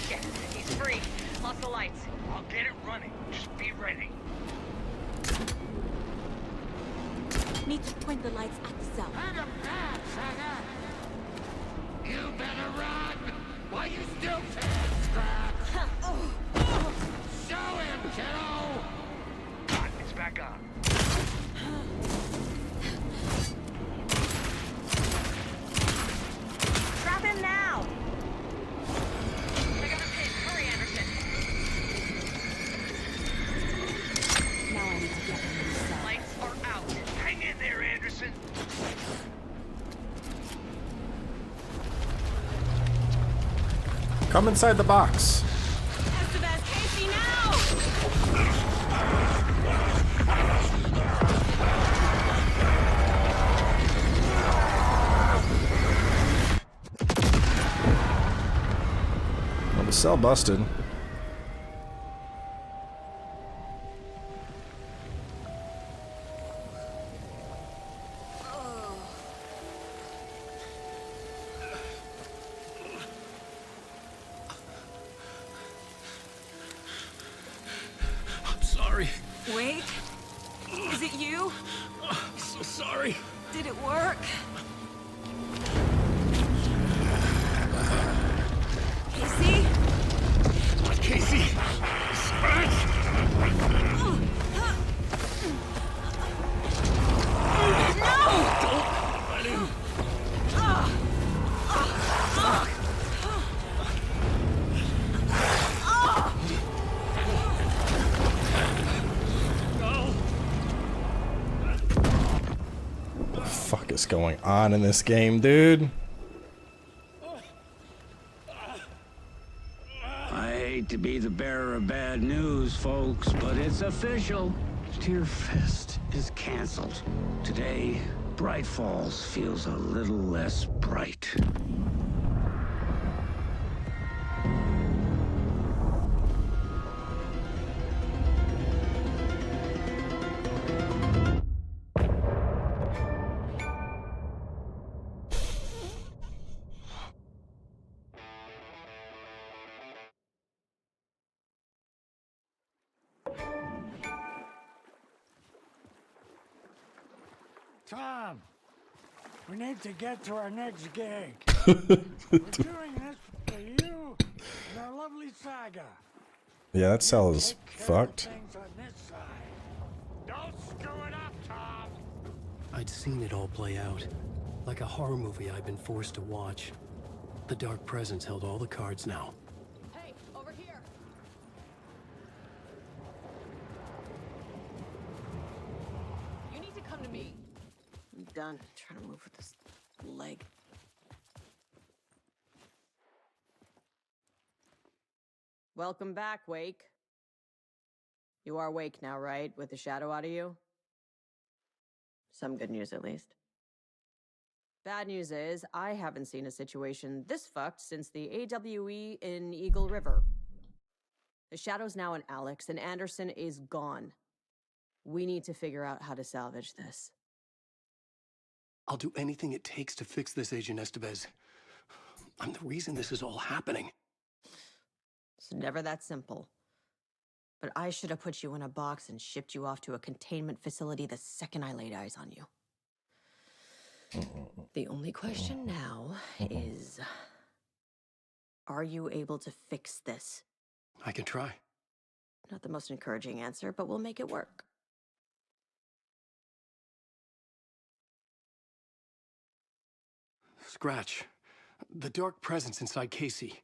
Shit, he's free. Lost the lights. I'll get it running. Just be ready. Need to point the lights at the cell. Let him pass, Saga! You better run! While you still can, Scratch! Show him, kiddo! God, it's back on. Trap him now. I got him pinned. Hurry, Anderson. Now I need to get him in the cell. Lights are out. Hang in there, Anderson. Come inside the box. Estevez, Casey, now! the cell busted. I'm sorry. Wait. Is it you? I'm so sorry. Did it work? Casey? Not Casey. Scratch. What the fuck is going on in this game, dude? I hate to be the bearer of bad news, folks, but it's official. Tear Fest is canceled. Today, Bright Falls feels a little less bright. Tom, we need to get to our next gig. We're doing this for you and our lovely Saga. Yeah, that cell is fucked. Things on this side. Don't screw it up, Tom. I'd seen it all play out. Like a horror movie I'd been forced to watch. The Dark Presence held all the cards now. Hey, over here. You need to come to me. I'm done trying to move with this leg. Welcome back, Wake. You are Wake now, right? With the shadow out of you? Some good news, at least. Bad news is, I haven't seen a situation this fucked since the AWE in Eagle River. The shadow's now in Alex, and Anderson is gone. We need to figure out how to salvage this. I'll do anything it takes to fix this, Agent Estevez. I'm the reason this is all happening. It's never that simple. But I should have put you in a box and shipped you off to a containment facility the second I laid eyes on you. The only question now is, are you able to fix this? I can try. Not the most encouraging answer, but we'll make it work. Scratch. The Dark Presence inside Casey.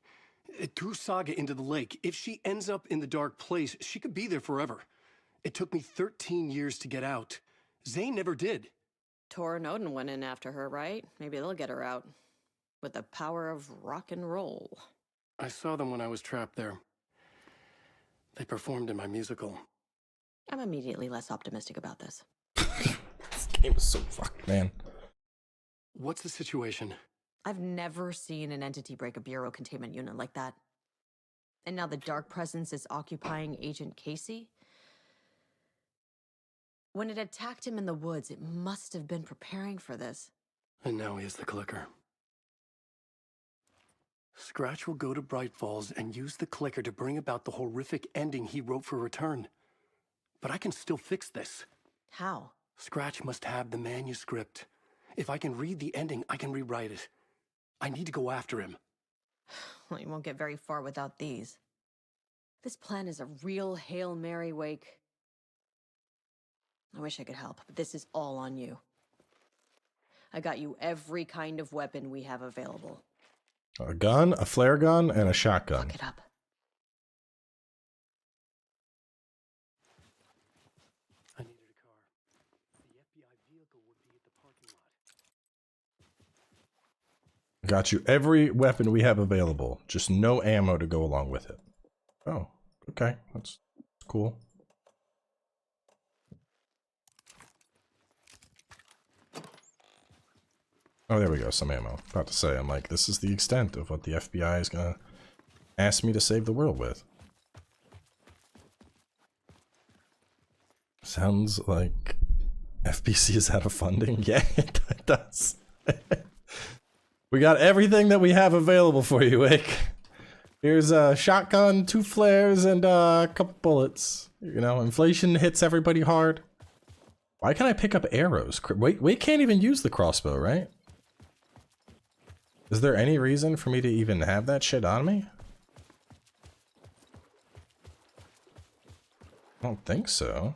It threw Saga into the lake. If she ends up in the dark place, she could be there forever. It took me 13 years to get out. Zane never did. Tor and Odin went in after her, right? Maybe they'll get her out. With the power of rock and roll. I saw them when I was trapped there. They performed in my musical. I'm immediately less optimistic about this. This game is so fucked, man. What's the situation? I've never seen an entity break a bureau containment unit like that. And now the Dark Presence is occupying Agent Casey? When it attacked him in the woods, it must have been preparing for this. And now he has the clicker. Scratch will go to Bright Falls and use the clicker to bring about the horrific ending he wrote for Return. But I can still fix this. How? Scratch must have the manuscript. If I can read the ending, I can rewrite it. I need to go after him. Well, you won't get very far without these. This plan is a real Hail Mary, Wake. I wish I could help, but this is all on you. I got you every kind of weapon we have available. A gun, a flare gun, and a shotgun. Look it up. I needed a car. The FBI vehicle would be at the parking lot. Got you every weapon we have available. Just no ammo to go along with it. Oh, okay. That's cool. Oh, there we go. Some ammo. About to say, I'm like, this is the extent of what the FBI is gonna asked me to save the world with. Sounds like FBC is out of funding. Yeah, it does. We got everything that we have available for you, Wake. Here's a shotgun, 2 flares, and a couple bullets. You know, inflation hits everybody hard. Why can't I pick up arrows? Wake can't even use the crossbow, right? Is there any reason for me to even have that shit on me? I don't think so.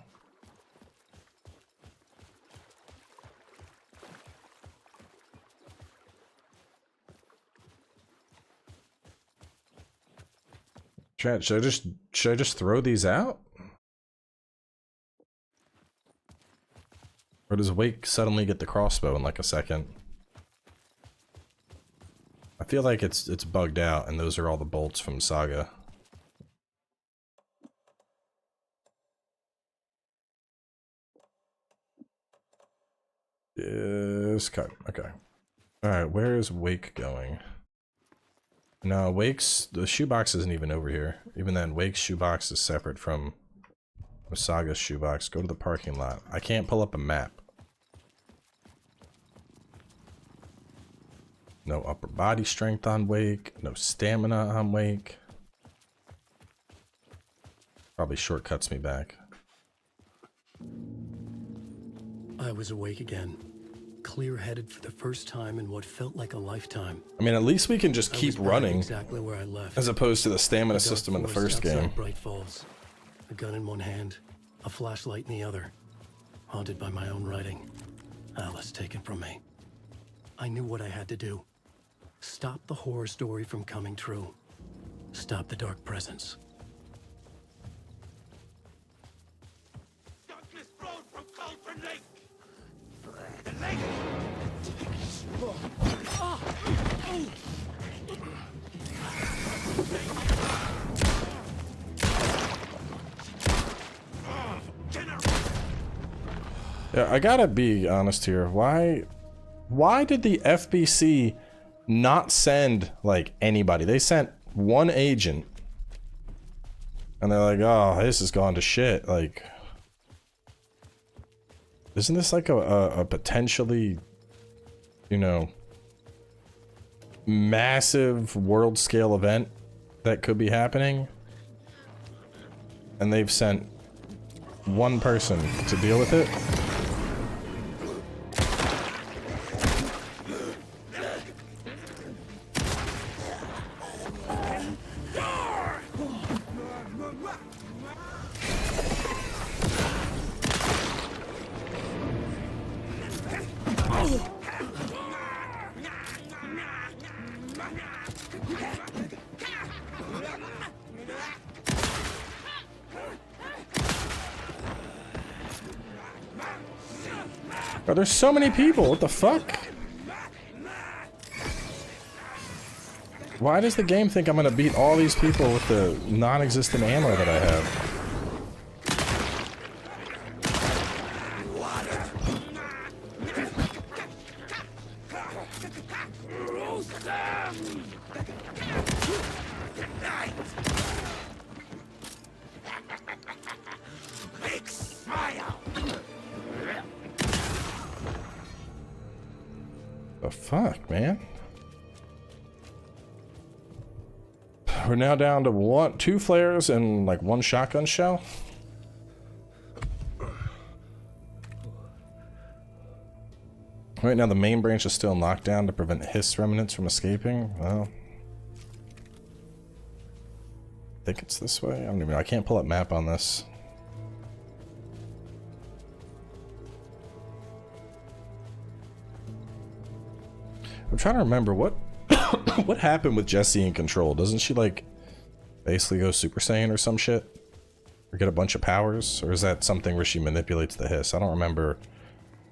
Should I just throw these out? Or does Wake suddenly get the crossbow in like a second? I feel like it's bugged out and those are all the bolts from Saga. Yes, cut. Okay. Alright, where is Wake going? No, the shoebox isn't even over here. Even then, Wake's shoebox is separate from Saga's shoebox. Go to the parking lot. I can't pull up a map. No upper body strength on Wake. No stamina on Wake. Probably shortcuts me back. I was awake again. Clear-headed for the first time in what felt like a lifetime. I mean, at least we can just keep running, exactly where I left. As opposed to the stamina system in the first game. Bright Falls, a gun in one hand, a flashlight in the other. Haunted by my own writing. Alice taken from me. I knew what I had to do. Stop the horror story from coming true. Stop the dark presence. Darkness flows from Cauldron Lake. The lake. Yeah, I gotta be honest here. Why did the FBC not send like anybody? They sent one agent, and they're like, "Oh, this has gone to shit." Like, isn't this like a potentially, you know, massive world scale event that could be happening? And they've sent one person to deal with it. Oh, there's so many people. What the fuck? Why does the game think I'm gonna beat all these people with the non-existent ammo that I have? The fuck, man? We're now down to 2 flares and like 1 shotgun shell. Right now the main branch is still in lockdown to prevent hiss remnants from escaping. Well, I think it's this way. I don't even know. I can't pull up map on this. I'm trying to remember what what happened with Jessie in Control. Doesn't she like basically go Super Saiyan or some shit? Or get a bunch of powers? Or is that something where she manipulates the hiss? I don't remember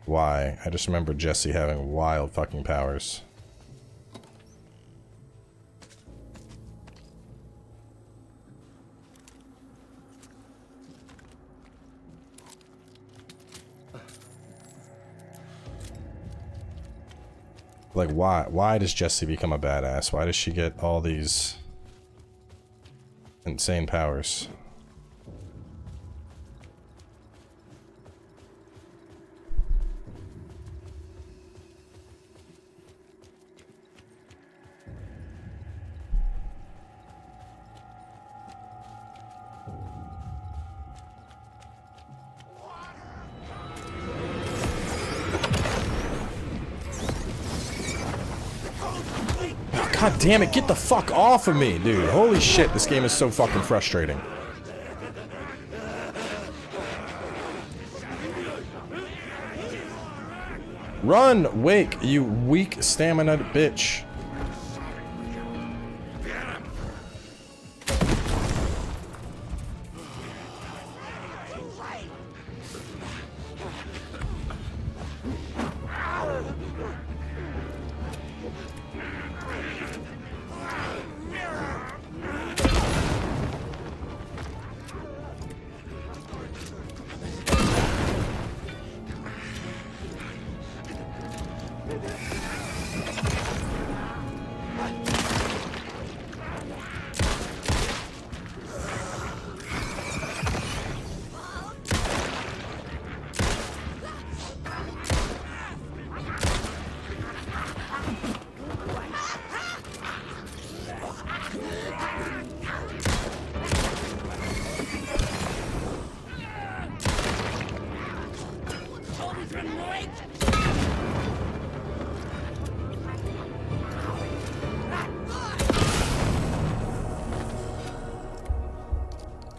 why. I just remember Jessie having wild fucking powers. Like, why does Jessie become a badass? Why does she get all these insane powers. God damn it, get the fuck off of me, dude. Holy shit, this game is so fucking frustrating. Run, Wake, you weak stamina bitch.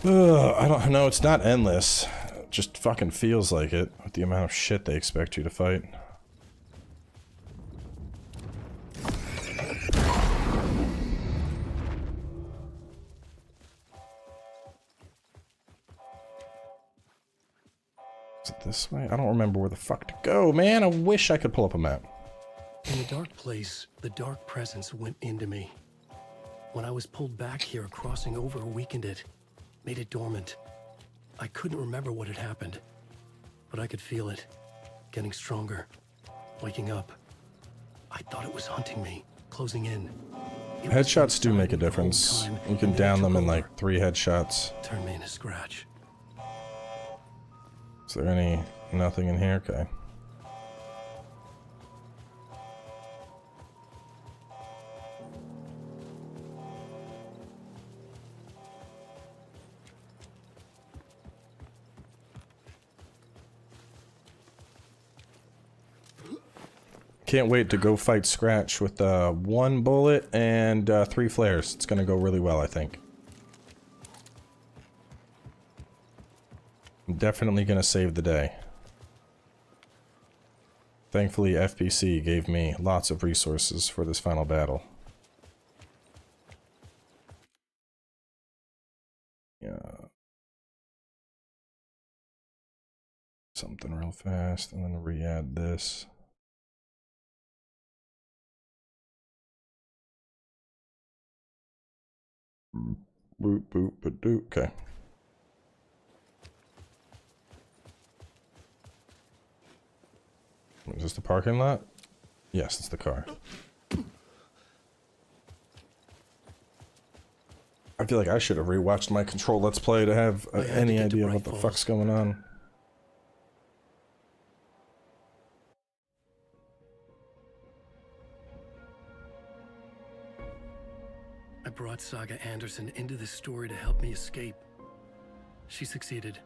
I don't know, it's not endless. It just fucking feels like it with the amount of shit they expect you to fight. Is it this way? I don't remember where the fuck to go, man. I wish I could pull up a map. In the dark place, the dark presence went into me. When I was pulled back here, crossing over weakened it, made it dormant. I couldn't remember what had happened, but I could feel it, getting stronger, waking up. I thought it was hunting me, closing in. Headshots do make a difference. You can down them in like 3 headshots. Turn me into Scratch. Is there nothing in here? Okay. Can't wait to go fight Scratch with 1 bullet and 3 flares. It's gonna go really well, I think. I'm definitely gonna save the day. Thankfully, FPC gave me lots of resources for this final battle. Yeah. Something real fast, and then re-add this. Boop, boop, boop, doop. Okay. Is this the parking lot? Yes, it's the car. I feel like I should have rewatched my Control Let's Play to have any idea what the fuck's going on. I brought Saga Anderson into this story to help me escape. She succeeded.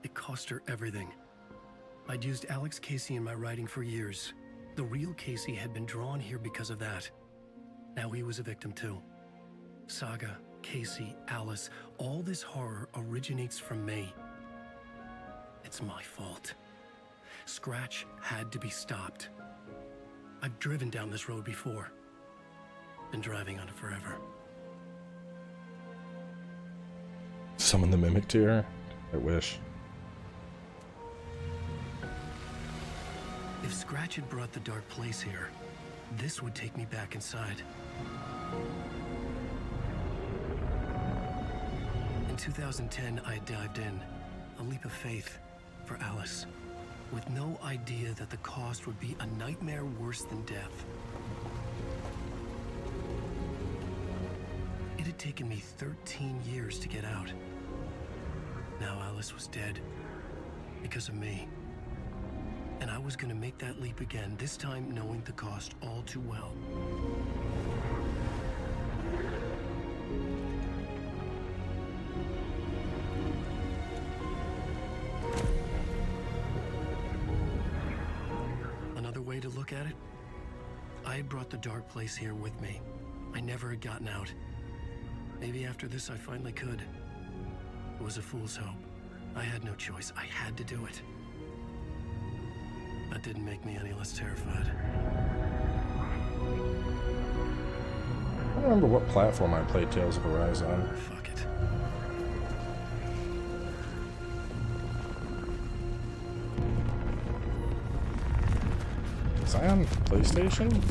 It cost her everything. I'd used Alex Casey in my writing for years. The real Casey had been drawn here because of that. Now he was a victim too. Saga, Casey, Alice, all this horror originates from me. It's my fault. Scratch had to be stopped. I've driven down this road before. Been driving on it forever. Summon the Mimic tier? I wish. If Scratch had brought the dark place here, this would take me back inside. In 2010, I dived in, a leap of faith for Alice, with no idea that the cost would be a nightmare worse than death. It had had taken me 13 years to get out. Now Alice was dead. Because of me. And I was gonna make that leap again, this time knowing the cost all too well. Another way to look at it, I had brought the dark place here with me. I never had gotten out. Maybe after this I finally could. It was a fool's hope. I had no choice. I had to do it. That didn't make me any less terrified. I don't remember what platform I played Tales of Arise on. Fuck it. Was I on PlayStation?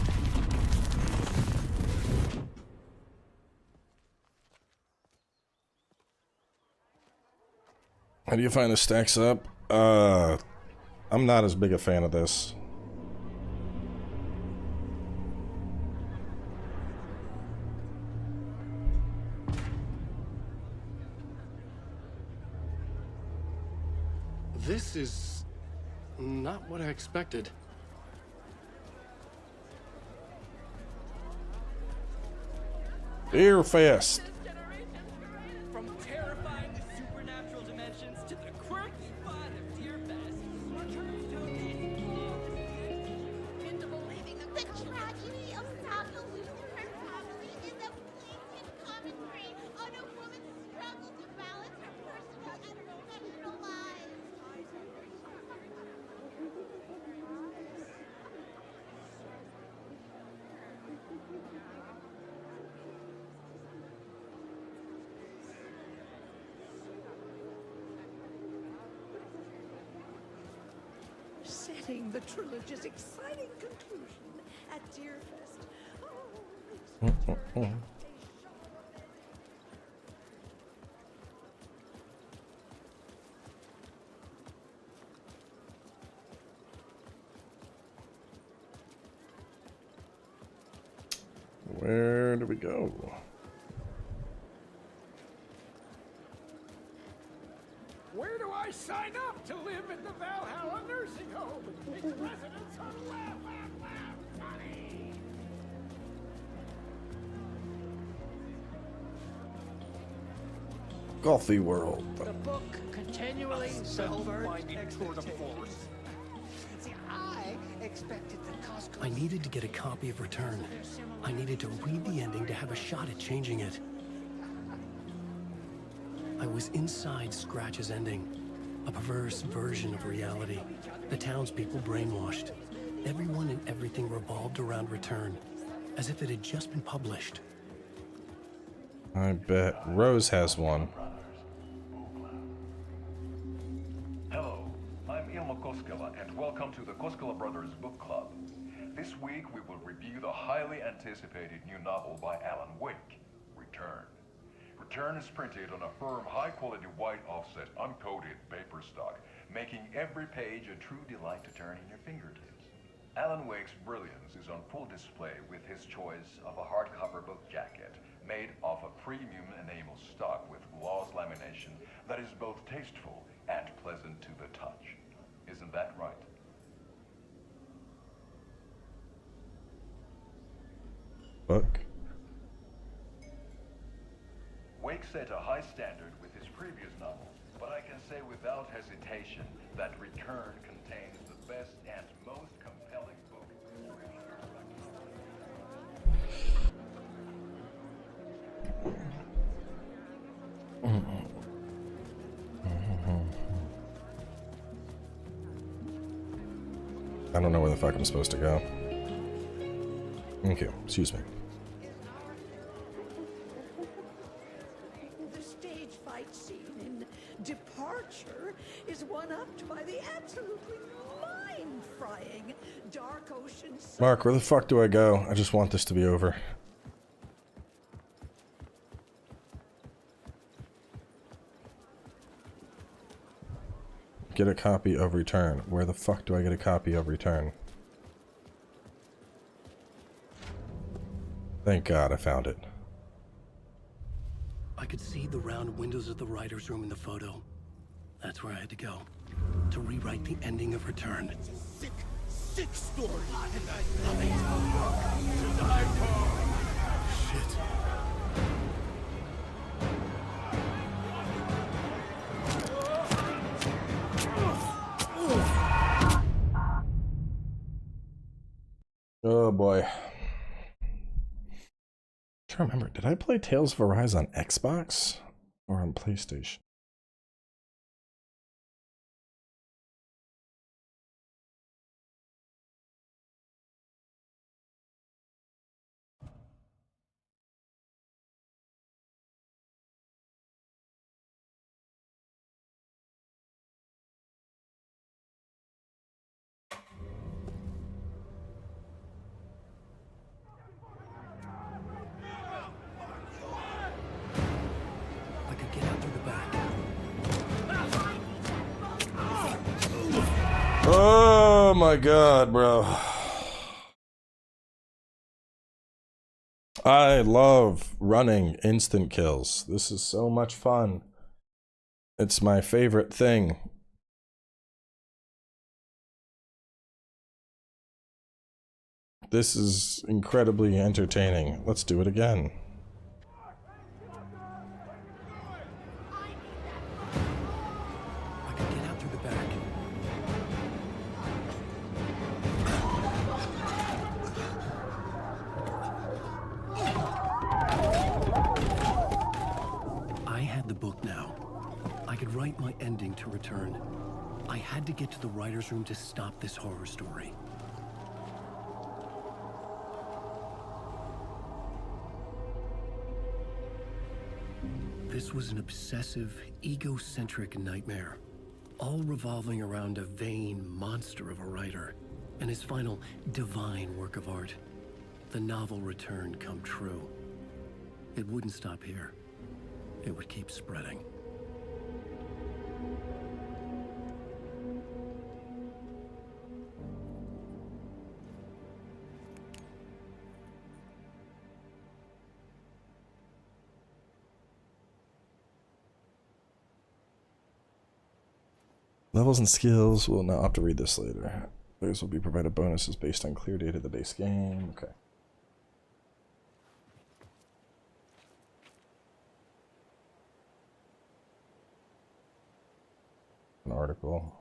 How do you find this stacks up? I'm not as big a fan of this. This is not what I expected. Deer Fest. From terrifying supernatural dimensions to the quirky fun of Deer Fest. Into believing that the tragedy of Saga losing her family is a blatant commentary on a woman's struggle to balance her personal and professional lives. Setting the trilogy's exciting conclusion at Deerfest. Where do we go? Where do I sign up to live in the Valhalla nursing home? It's residents on Laugh, Laugh, Laugh, Funny! Gothy World. The book continually subverts expectations. See, I expected the cost. I needed to get a copy of Return. I needed to read the ending to have a shot at changing it. I was inside Scratch's ending. A perverse version of reality. The townspeople brainwashed. Everyone and everything revolved around Return. As if it had just been published. I bet Rose has one. Hello, I'm Ilmo Koskela, and welcome to the Koskela Brothers Book Club. This week we will review the highly anticipated new novel by Alan Wake, Return. Return is printed on a firm, high-quality white offset, uncoated paper stock, making every page a true delight to turn in your fingertips. Alan Wake's brilliance is on full display with his choice of a hardcover book jacket made of a premium enamel stock with gloss lamination that is both tasteful and pleasant to the touch. Isn't that right? Book. Wake set a high standard with his previous novel, but I can say without hesitation that Return contains the best and most compelling book. I don't know where the fuck I'm supposed to go. Okay, excuse me. The stage fight scene in Departure is one-upped by the absolutely mind-frying Dark Ocean. Mark, where the fuck do I go? I just want this to be over. Get a copy of Return. Where the fuck do I get a copy of Return? Thank God I found it. I could see the round windows of the writer's room in the photo. That's where I had to go. To rewrite the ending of Return. It's a sick, sick story, and I love it. To die for. Shit. Oh boy. I'm trying to remember, did I play Tales of Arise on Xbox or on PlayStation? Oh my god, bro. I love running instant kills. This is so much fun. It's my favorite thing. This is incredibly entertaining. Let's do it again. My ending to Return. I had to get to the writer's room to stop this horror story. This was an obsessive, egocentric nightmare, all revolving around a vain monster of a writer and his final divine work of art, the novel Return come true. It wouldn't stop here. It would keep spreading. Levels and skills will now have to read this later. Players will be provided bonuses based on clear data of the base game. Okay. An article.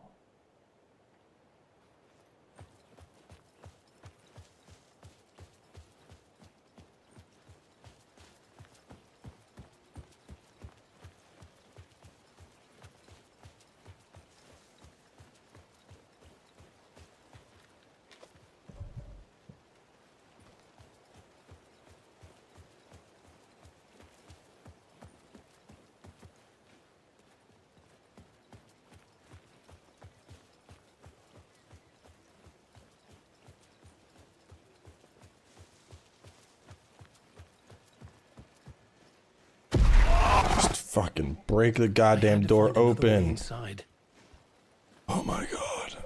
Fucking break the goddamn door open. Oh my god.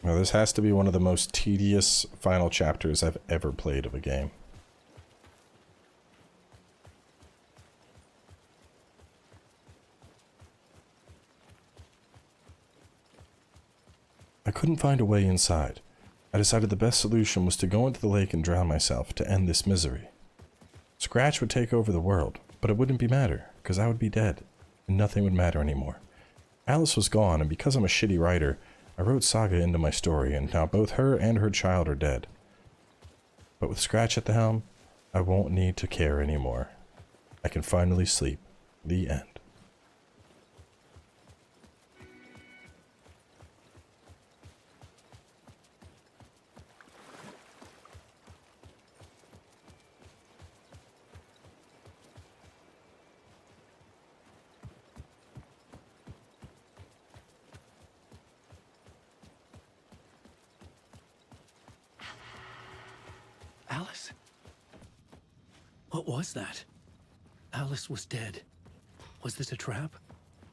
Well, this has to be one of the most tedious final chapters I've ever played of a game. I couldn't find a way inside. I decided the best solution was to go into the lake and drown myself to end this misery. Scratch would take over the world, but it wouldn't matter, because I would be dead, and nothing would matter anymore. Alice was gone, and because I'm a shitty writer, I wrote Saga into my story, and now both her and her child are dead. But with Scratch at the helm, I won't need to care anymore. I can finally sleep. The end. Alice? What was that? Alice was dead. Was this a trap?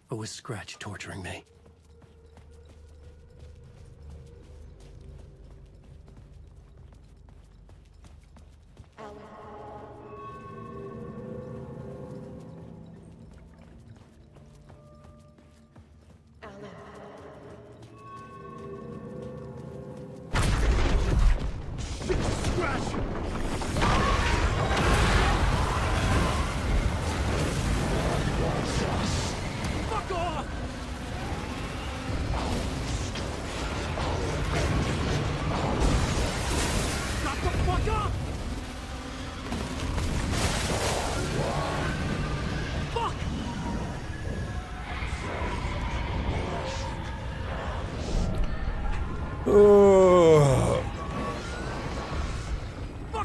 Or was Scratch torturing me?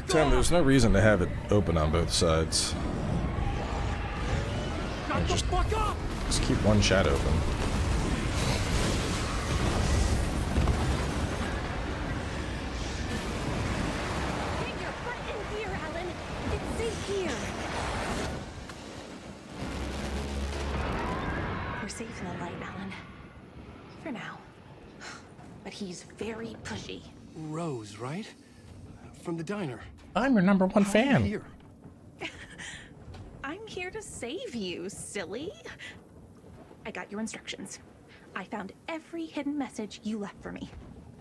Tim, there's no reason to have it open on both sides. Just keep one chat open. Get your butt in here, Alan. It's safe here. We're safe in the light, Alan. For now. But he's very pushy. Rose, right? From the diner. I'm your #1 fan. Here? I'm here to save you, silly. I got your instructions. I found every hidden message you left for me.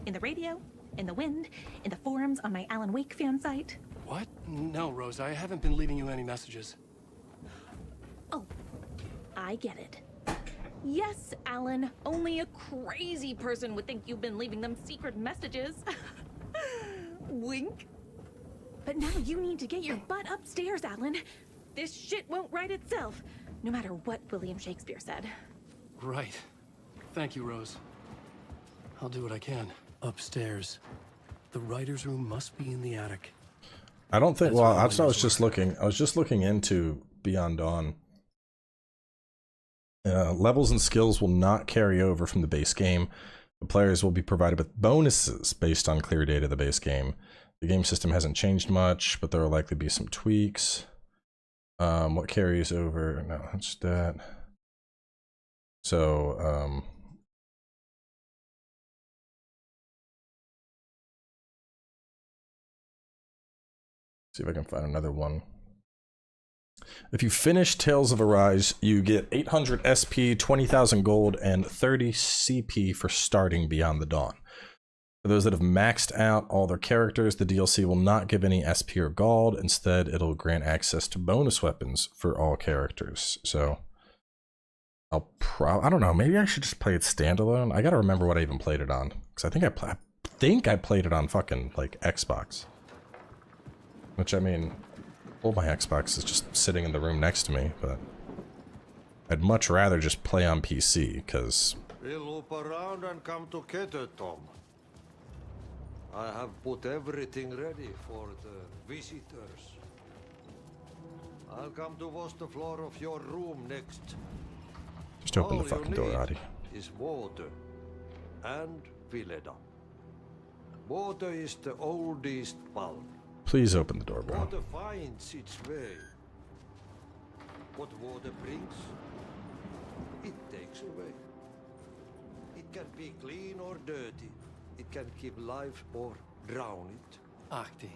In the radio, in the wind, in the forums on my Alan Wake fan site. What? No, Rose, I haven't been leaving you any messages. Oh, I get it. Yes, Alan, only a crazy person would think you've been leaving them secret messages. Wink. But now you need to get your butt upstairs, Alan. This shit won't right itself, no matter what William Shakespeare said. Right. Thank you, Rose. I'll do what I can. Upstairs. The writer's room must be in the attic. I don't think. Well, I was just looking. I was just looking into Beyond Dawn. Levels and skills will not carry over from the base game. The players will be provided with bonuses based on clear data of the base game. The game system hasn't changed much, but there will likely be some tweaks. What carries over? No, that's that. So, see if I can find another one. If you finish Tales of Arise, you get 800 SP, 20,000 gold, and 30 CP for starting Beyond the Dawn. For those that have maxed out all their characters, the DLC will not give any SP or gold. Instead, it'll grant access to bonus weapons for all characters. So, I don't know. Maybe I should just play it standalone. I gotta remember what I even played it on, because I think I played it on fucking like Xbox. Which I mean, well, my Xbox is just sitting in the room next to me, but I'd much rather just play on PC, because... We'll loop around and come together, Tom. I have put everything ready for the visitors. I'll come to wash the floor of your room next. Just open the fucking door, Adi. Is water and Vileda. Water is the oldest bulb. Please open the door, bro. Water finds its way. What water brings, it takes away. It can be clean or dirty. It can keep life or drown it. Ahti.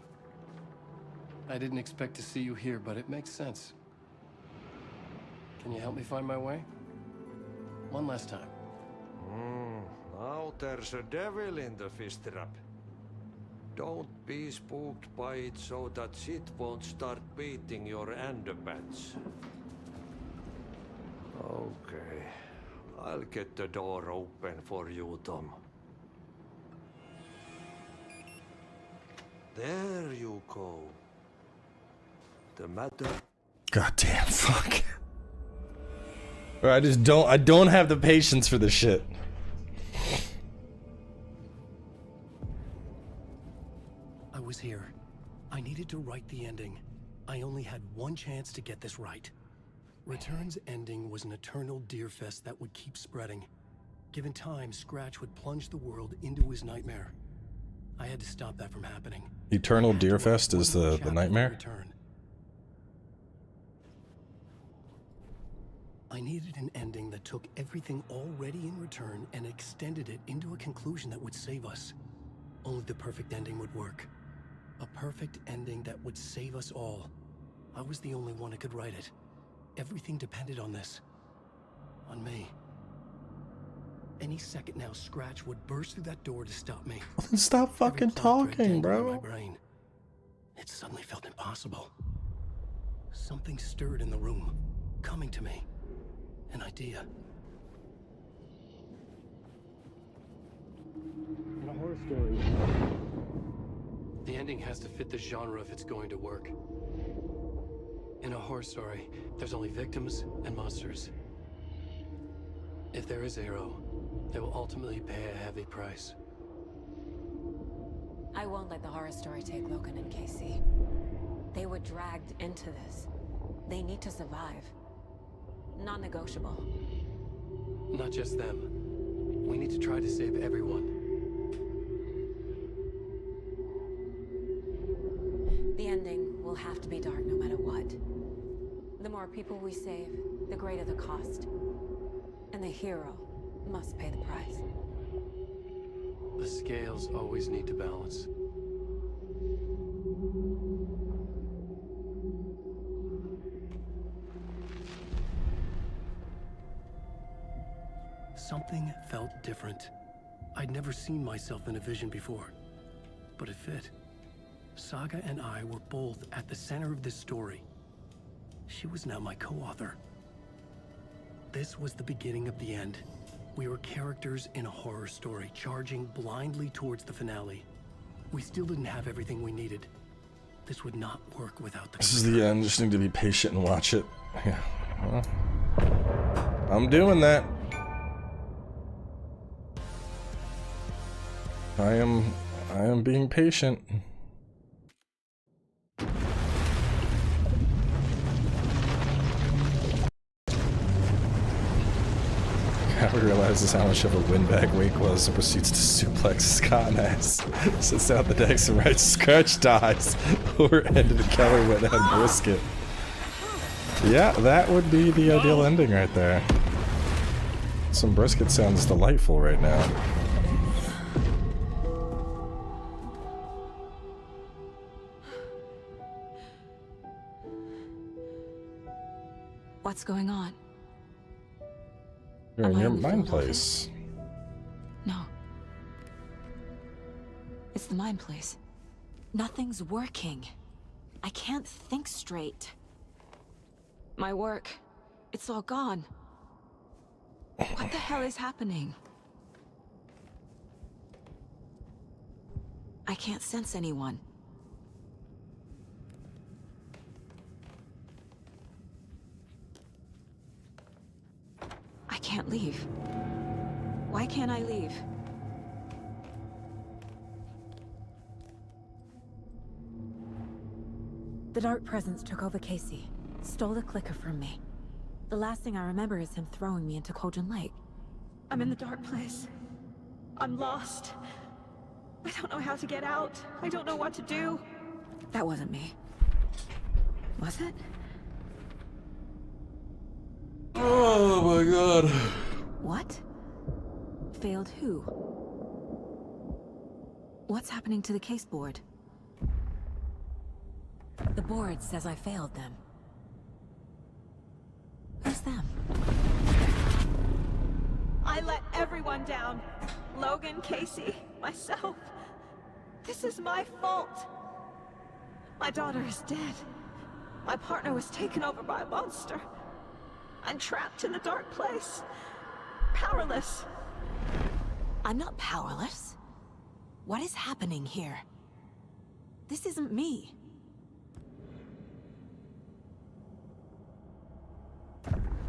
I didn't expect to see you here, but it makes sense. Can you help me find my way? One last time. Now there's a devil in the fish trap. Don't be spooked by it so that shit won't start beating your underpants. Okay. I'll get the door open for you, Tom. There you go. The matter... Goddamn fuck. I don't have the patience for this shit. I was here. I needed to write the ending. I only had one chance to get this right. Return's ending was an eternal deerfest that would keep spreading. Given time, Scratch would plunge the world into his nightmare. I had to stop that from happening. Eternal Deerfest is the nightmare? Return. I needed an ending that took everything already in return and extended it into a conclusion that would save us. Only the perfect ending would work. A perfect ending that would save us all. I was the only one who could write it. Everything depended on this. On me. Any second now, Scratch would burst through that door to stop me. Stop fucking talking, My bro. brain. It suddenly felt impossible. Something stirred in the room, coming to me. An idea. In a horror story, the ending has to fit the genre if it's going to work. In a horror story, there's only victims and monsters. If there is Arrow, they will ultimately pay a heavy price. I won't let the horror story take Logan and Casey. They were dragged into this. They need to survive. Non-negotiable. Not just them. We need to try to save everyone. The ending will have to be dark no matter what. The more people we save, the greater the cost. And the hero must pay the price. The scales always need to balance. Something felt different. I'd never seen myself in a vision before, but it fit. Saga and I were both at the center of this story. She was now my co-author. This was the beginning of the end. We were characters in a horror story, charging blindly towards the finale. We still didn't have everything we needed. This would not work without the... This is the end. Just need to be patient and watch it. Yeah. Well, I'm doing that. I am being patient. Howard realizes how much of a windbag Wake was and proceeds to suplex Scott and ass. Sits down the decks and writes Scratch dies. Or ended Keller went and brisket. Yeah, that would be the ideal ending right there. Some brisket sounds delightful right now. What's going on? You're in Am I your in the mind field place. No. It's the mind place. Nothing's working. I can't think straight. My work, it's all gone. What the hell is happening? I can't sense anyone. I can't leave. Why can't I leave? The dark presence took over Casey, stole the clicker from me. The last thing I remember is him throwing me into Cauldron Lake. I'm in the dark place. I'm lost. I don't know how to get out. I don't know what to do. That wasn't me. Was it? Oh my god. What? Failed who? What's happening to the case board? The board says I failed them. Who's them? I let everyone down. Logan, Casey, myself. This is my fault. My daughter is dead. My partner was taken over by a monster. I'm trapped in a dark place. Powerless. I'm not powerless. What is happening here? This isn't me.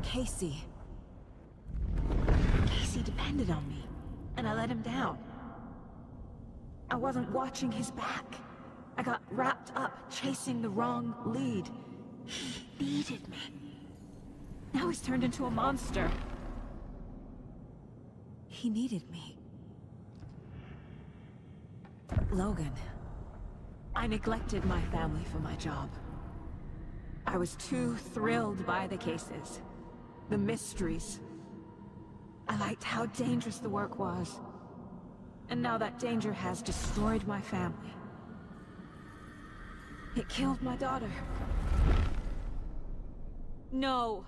Casey. Casey depended on me, and I let him down. I wasn't watching his back. I got wrapped up chasing the wrong lead. He needed me. Now he's turned into a monster. He needed me. Logan, I neglected my family for my job. I was too thrilled by the cases, the mysteries. I liked how dangerous the work was. And now that danger has destroyed my family. It killed my daughter. No.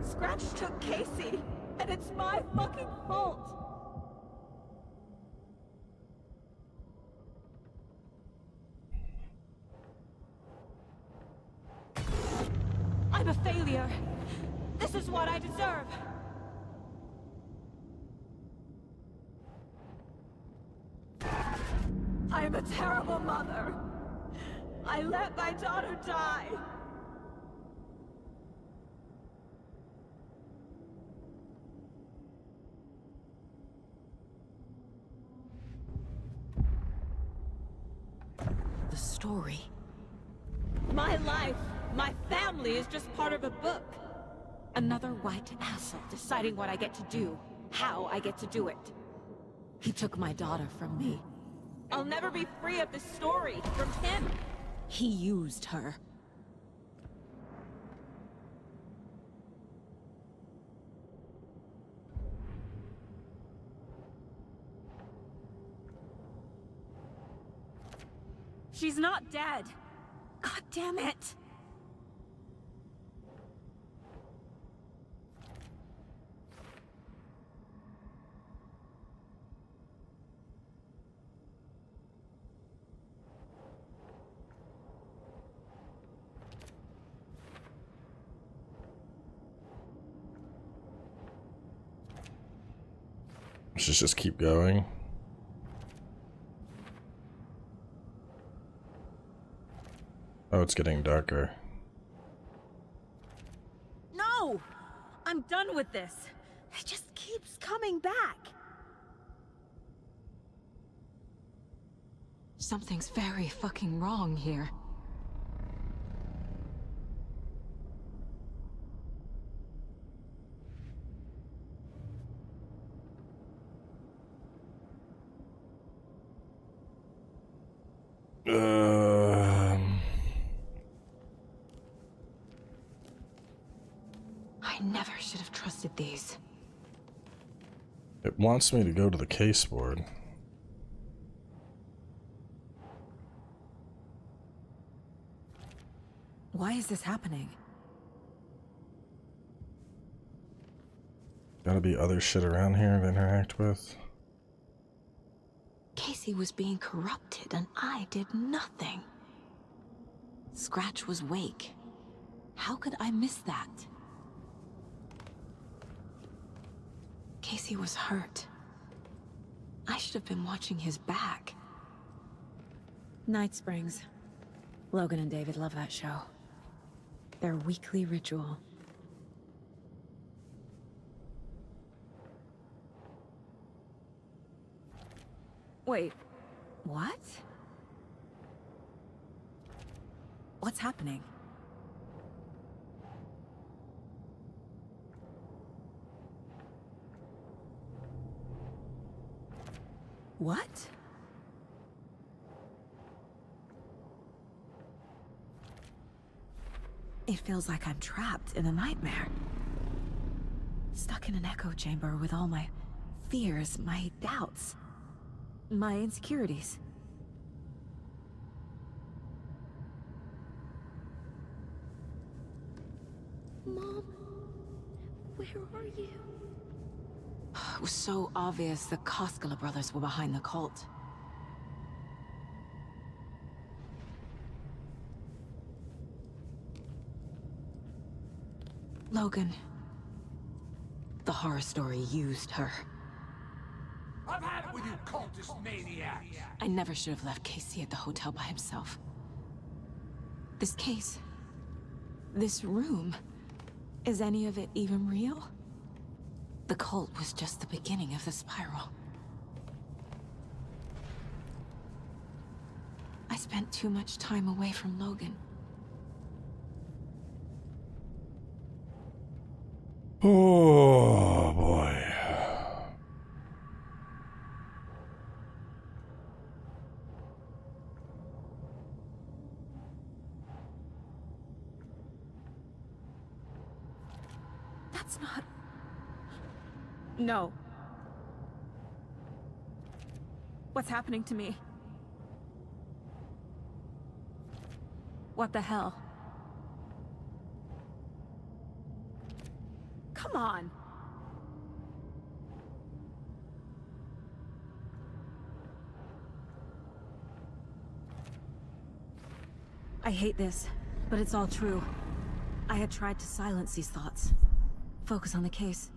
Scratch took Casey, and it's my fucking fault. I'm a failure. This is what I deserve. I'm a terrible mother. I let my daughter die. The story. My life, my family is just part of a book. Another white asshole deciding what I get to do, how I get to do it. He took my daughter from me. I'll never be free of this story from him. He used her. She's not dead. God damn it. Let's just keep going. Oh, it's getting darker. No! I'm done with this. It just keeps coming back. Something's very fucking wrong here. I never should have trusted these. It wants me to go to the case board. Why is this happening? Gotta be other shit around here to interact with. Casey was being corrupted and I did nothing. Scratch was Wake. How could I miss that? Casey was hurt. I should have been watching his back. Night Springs. Logan and David love that show. Their weekly ritual. Wait, what? What's happening? What? It feels like I'm trapped in a nightmare. Stuck in an echo chamber with all my fears, my doubts, my insecurities. Mom, where are you? It was so obvious the Koskela brothers were behind the cult. Logan. The horror story used her. I've had it with you cultist maniacs! I never should have left Casey at the hotel by himself. This case, this room, is any of it even real? The cult was just the beginning of the spiral. I spent too much time away from Logan. That's not... No. What's happening to me? What the hell? Come on! I hate this, but it's all true. I had tried to silence these thoughts. Focus on the case.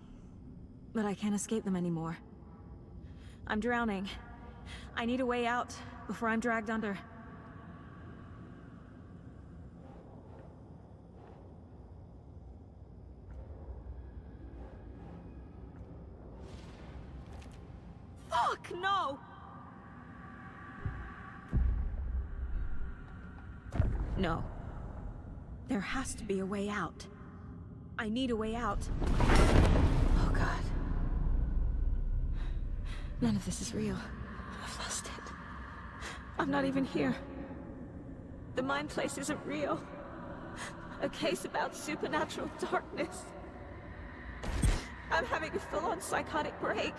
But I can't escape them anymore. I'm drowning. I need a way out before I'm dragged under. Fuck, no! No. There has to be a way out. I need a way out. Oh, God. None of this is real. I've lost it. I'm not even here. The mind place isn't real. A case about supernatural darkness. I'm having a full-on psychotic break.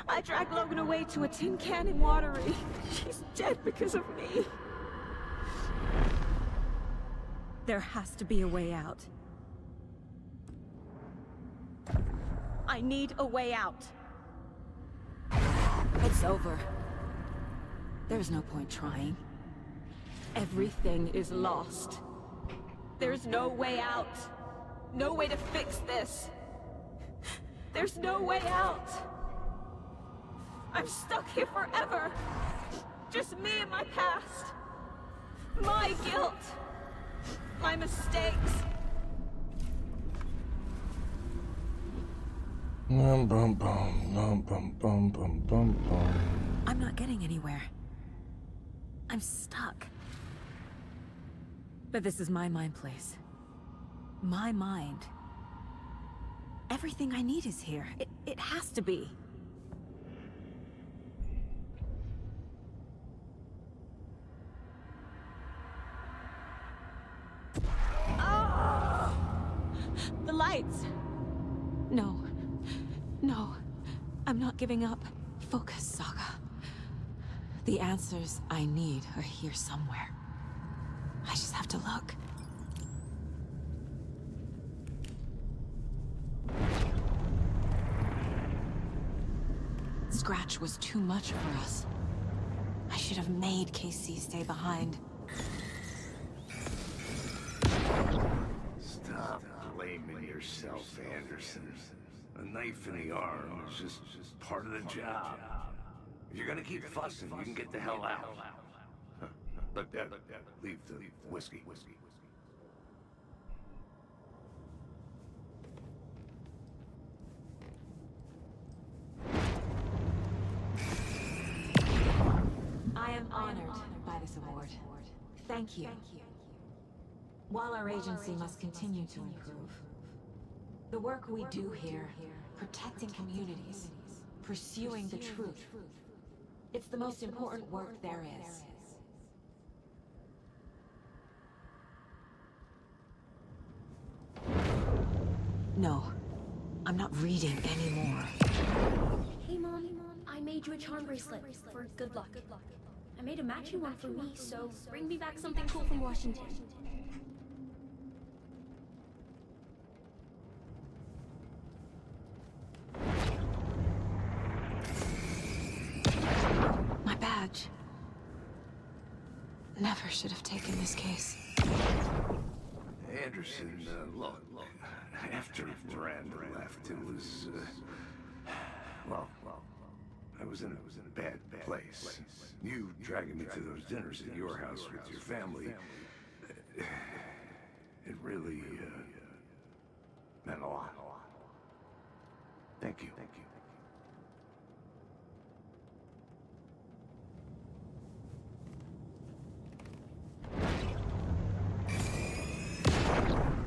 I dragged Logan away to a tin can in Watery. She's dead because of me. There has to be a way out. I need a way out. It's over. There's no point trying. Everything is lost. There's no way out. No way to fix this. There's no way out. I'm stuck here forever. Just me and my past. My guilt. My mistakes. Bum, bum, bum, bum, bum, bum, bum, bum. I'm not getting anywhere. I'm stuck. But this is my mind place. My mind. Everything I need is here. It has to be. The lights. No. No. I'm not giving up. Focus, Saga. The answers I need are here somewhere. I just have to look. Scratch was too much for us. I should have made KC stay behind. Stop blaming yourself, Anderson. A knife in the arm is just part of the job. If you're gonna keep fussing, you can get the hell out. But leave the whiskey. I am honored by this award. Thank you. While our agency must continue to improve, the work we do here, protecting communities, pursuing the truth, it's the most important work there is. No, I'm not reading anymore. Hey, Mom. I made you a charm bracelet for good luck. I made a matching one for me, so bring me back something cool from Washington. My badge. Never should have taken this case. Anderson, look, after Miranda left, it was, well, I was in a bad place. You dragging me to those dinners at your house with your family, it really, meant a lot. Thank you.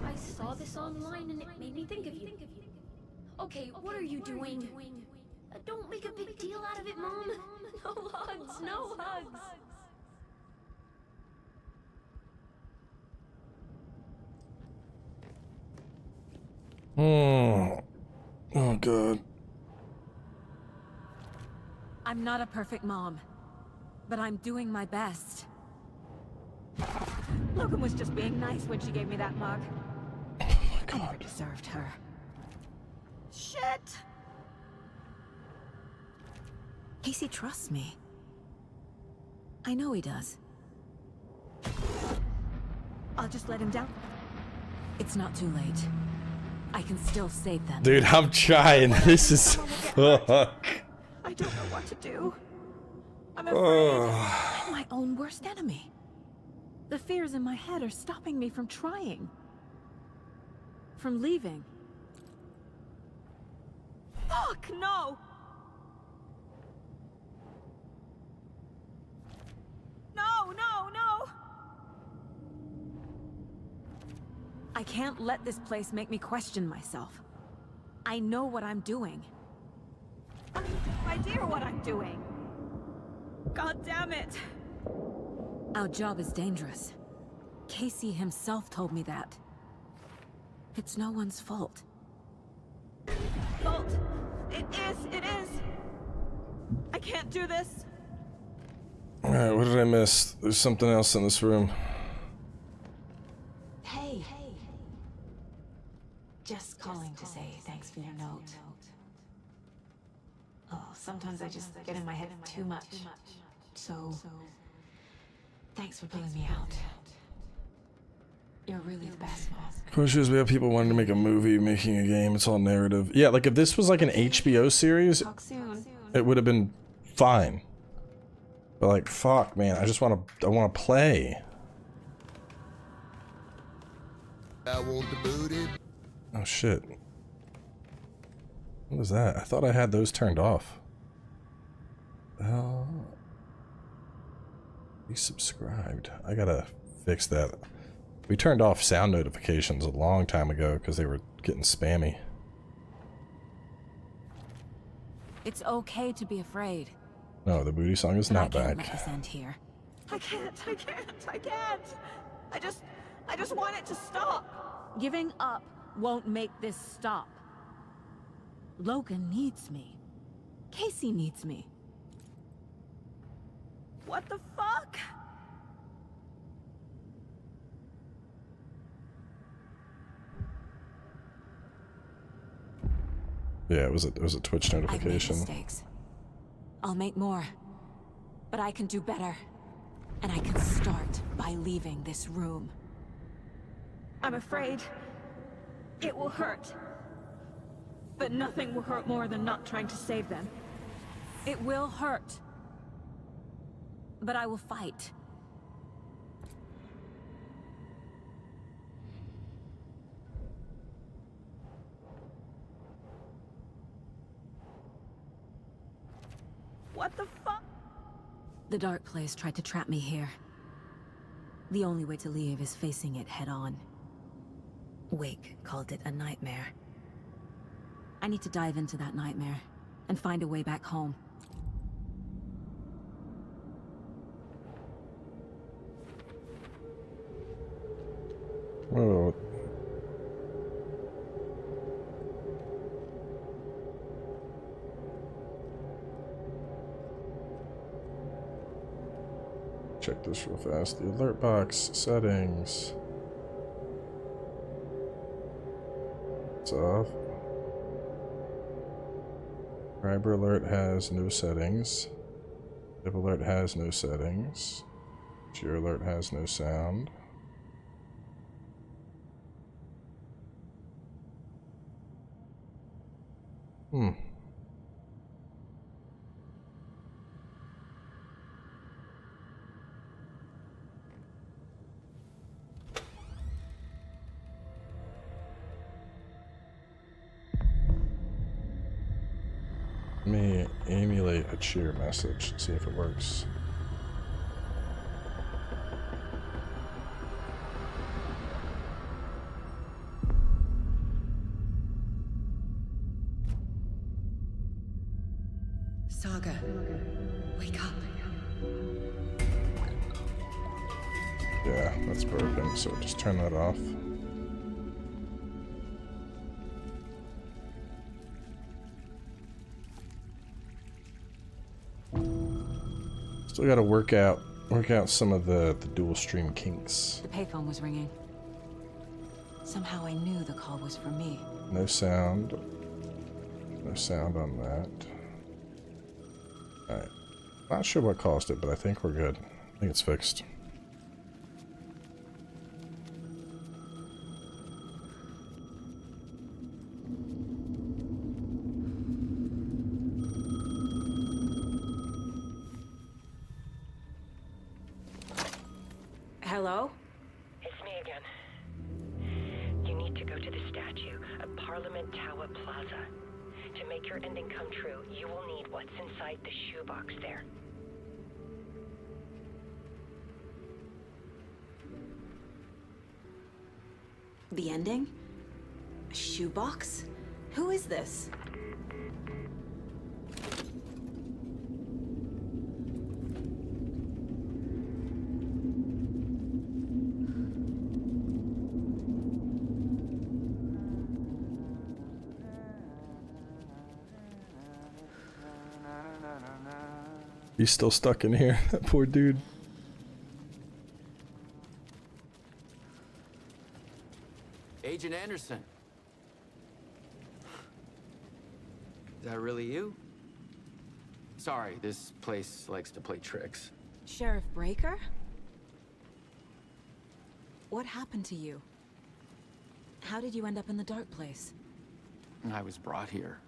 I saw this online and it made me think of you. Okay, what are you doing? Don't make a big deal out of it, Mom. No hugs, no hugs. Oh god. I'm not a perfect mom, but I'm doing my best. Logan was just being nice when she gave me that mug. Oh my god. I never deserved her. Shit! Casey trusts me. I know he does. I'll just let him down. It's not too late. I can still save them. Dude, I'm trying. This is fuck. I don't know what to do. I'm afraid I'm my own worst enemy. The fears in my head are stopping me from trying. From leaving. Fuck, no! No, no, no! I can't let this place make me question myself. I know what I'm doing. I have no idea what I'm doing. God damn it. Our job is dangerous. Casey himself told me that. It's no one's fault. Fault? It is. I can't do this. Alright, what did I miss? There's something else in this room. Hey. Just calling to say thanks for your note. Oh, sometimes I just get in my head too much. So, thanks for pulling me out. You're really the best, Mom. Questions, we have people wanting to make a movie, making a game, it's all narrative. Yeah, like if this was like an HBO series, it would have been fine. But like, fuck, man, I wanna play. I want the booty. Oh shit. What was that? I thought I had those turned off. Be subscribed. I gotta fix that. We turned off sound notifications a long time ago because they were getting spammy. It's okay to be afraid. No, the booty song is not I can't back. let this end here. I can't. I just want it to stop. Giving up won't make this stop. Logan needs me. Casey needs me. What the fuck? Yeah, it was a Twitch I've made notification. mistakes. I'll make more. But I can do better. And I can start by leaving this room. I'm afraid it will hurt. But nothing will hurt more than not trying to save them. It will hurt. But I will fight. What the fuck? The dark place tried to trap me here. The only way to leave is facing it head on. Wake called it a nightmare. I need to dive into that nightmare and find a way back home. Whoa. Check this real fast. The alert box settings. It's off. Subscriber alert has no settings. Tip alert has no settings. Cheer alert has no sound. Let me emulate a cheer message, see if it works. Saga, wake up. Yeah, that's broken, so just turn that off. Still got to work out some of the dual stream kinks. The payphone was ringing. Somehow I knew the call was for me. No sound. No sound on that. Alright. Not sure what caused it, but I think we're good. I think it's fixed. Hello? It's me again. You need to go to the statue at Parliament Tower Plaza. To make your ending come true, you will need what's inside the shoebox there. The ending? A shoebox? Who is this? He's still stuck in here, that poor dude. Agent Anderson. Is that really you? Sorry, this place likes to play tricks. Sheriff Breaker? What happened to you? How did you end up in the dark place? I was brought here.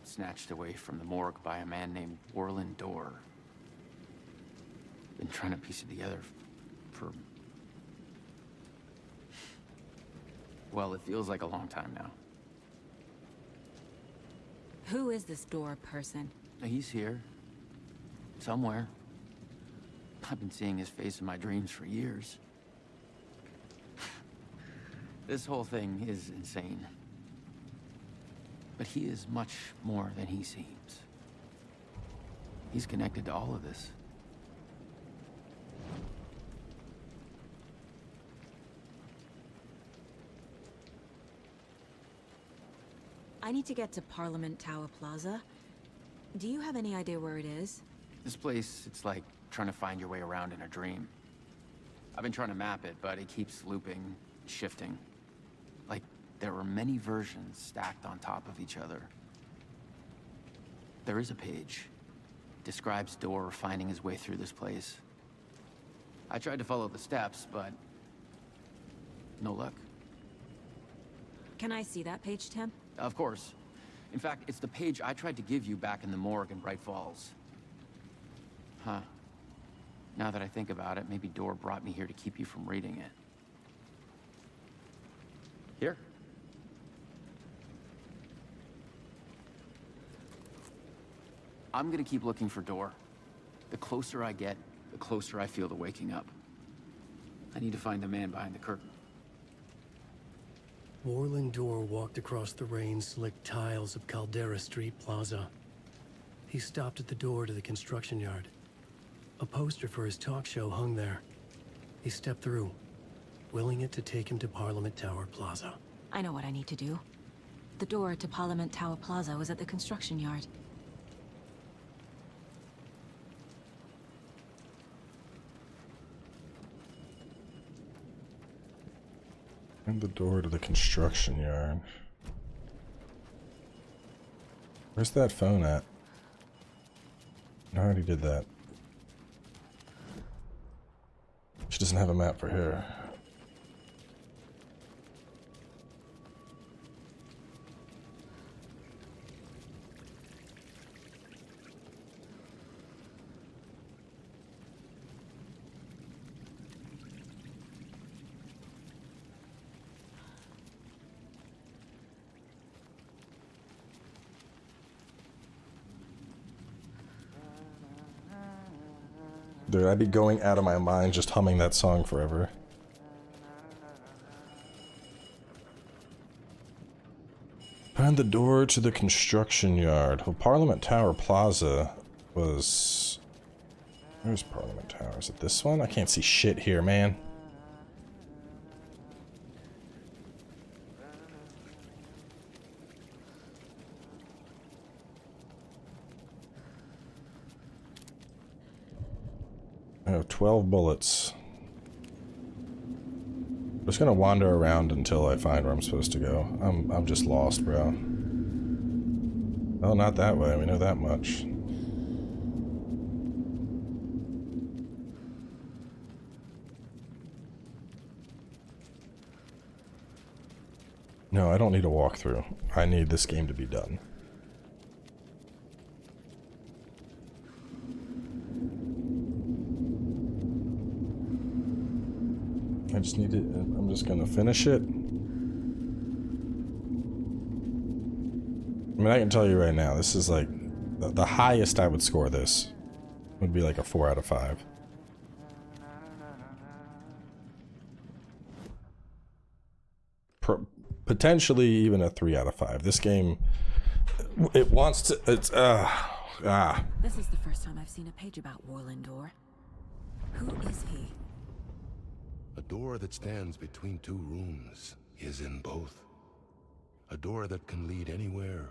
Snatched away from the morgue by a man named Warland Dorr. Been trying to piece it together for... well, it feels like a long time now. Who is this Dorr person? He's here. Somewhere. I've been seeing his face in my dreams for years. This whole thing is insane. But he is much more than he seems. He's connected to all of this. I need to get to Parliament Tower Plaza. Do you have any idea where it is? This place, it's like trying to find your way around in a dream. I've been trying to map it, but it keeps looping, shifting. Like there were many versions stacked on top of each other. There is a page. Describes Dorr finding his way through this place. I tried to follow the steps, but no luck. Can I see that page, Tim? Of course. In fact, it's the page I tried to give you back in the morgue in Bright Falls. Huh. Now that I think about it, maybe Dorr brought me here to keep you from reading it. Here. I'm gonna keep looking for Dorr. The closer I get, the closer I feel to waking up. I need to find the man behind the curtain. Warland Dorr walked across the rain-slicked tiles of Caldera Street Plaza. He stopped at the door to the construction yard. A poster for his talk show hung there. He stepped through, willing it to take him to Parliament Tower Plaza. I know what I need to do. The door to Parliament Tower Plaza was at the construction yard. And the door to the construction yard. Where's that phone at? I already did that. She doesn't have a map for here. Dude, I'd be going out of my mind just humming that song forever. Behind the door to the construction yard. Well, Parliament Tower Plaza was... Where's Parliament Tower? Is it this one? I can't see shit here, man. have 12 bullets. I'm just gonna wander around until I find where I'm supposed to go. I'm just lost, bro. Well, not that way. We know that much. No, I don't need a walkthrough. I need this game to be done. I just need it. I'm just gonna finish it. I mean, I can tell you right now, this is like the highest I would score this would be like a 4 out of 5. Potentially even a 3 out of 5. This game, it wants to. It's This is the first time I've seen a page about Warlindor. Who is he? A door that stands between two rooms is in both. A door that can lead anywhere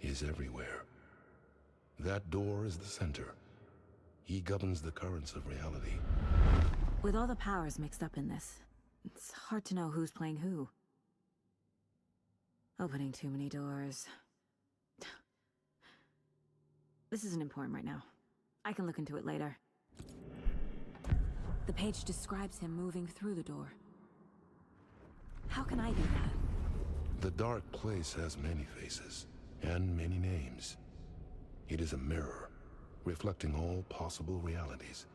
is everywhere. That door is the center. He governs the currents of reality. With all the powers mixed up in this, it's hard to know who's playing who. Opening too many doors. This isn't important right now. I can look into it later. The page describes him moving through the door. How can I do that? The dark place has many faces and many names. It is a mirror, reflecting all possible realities.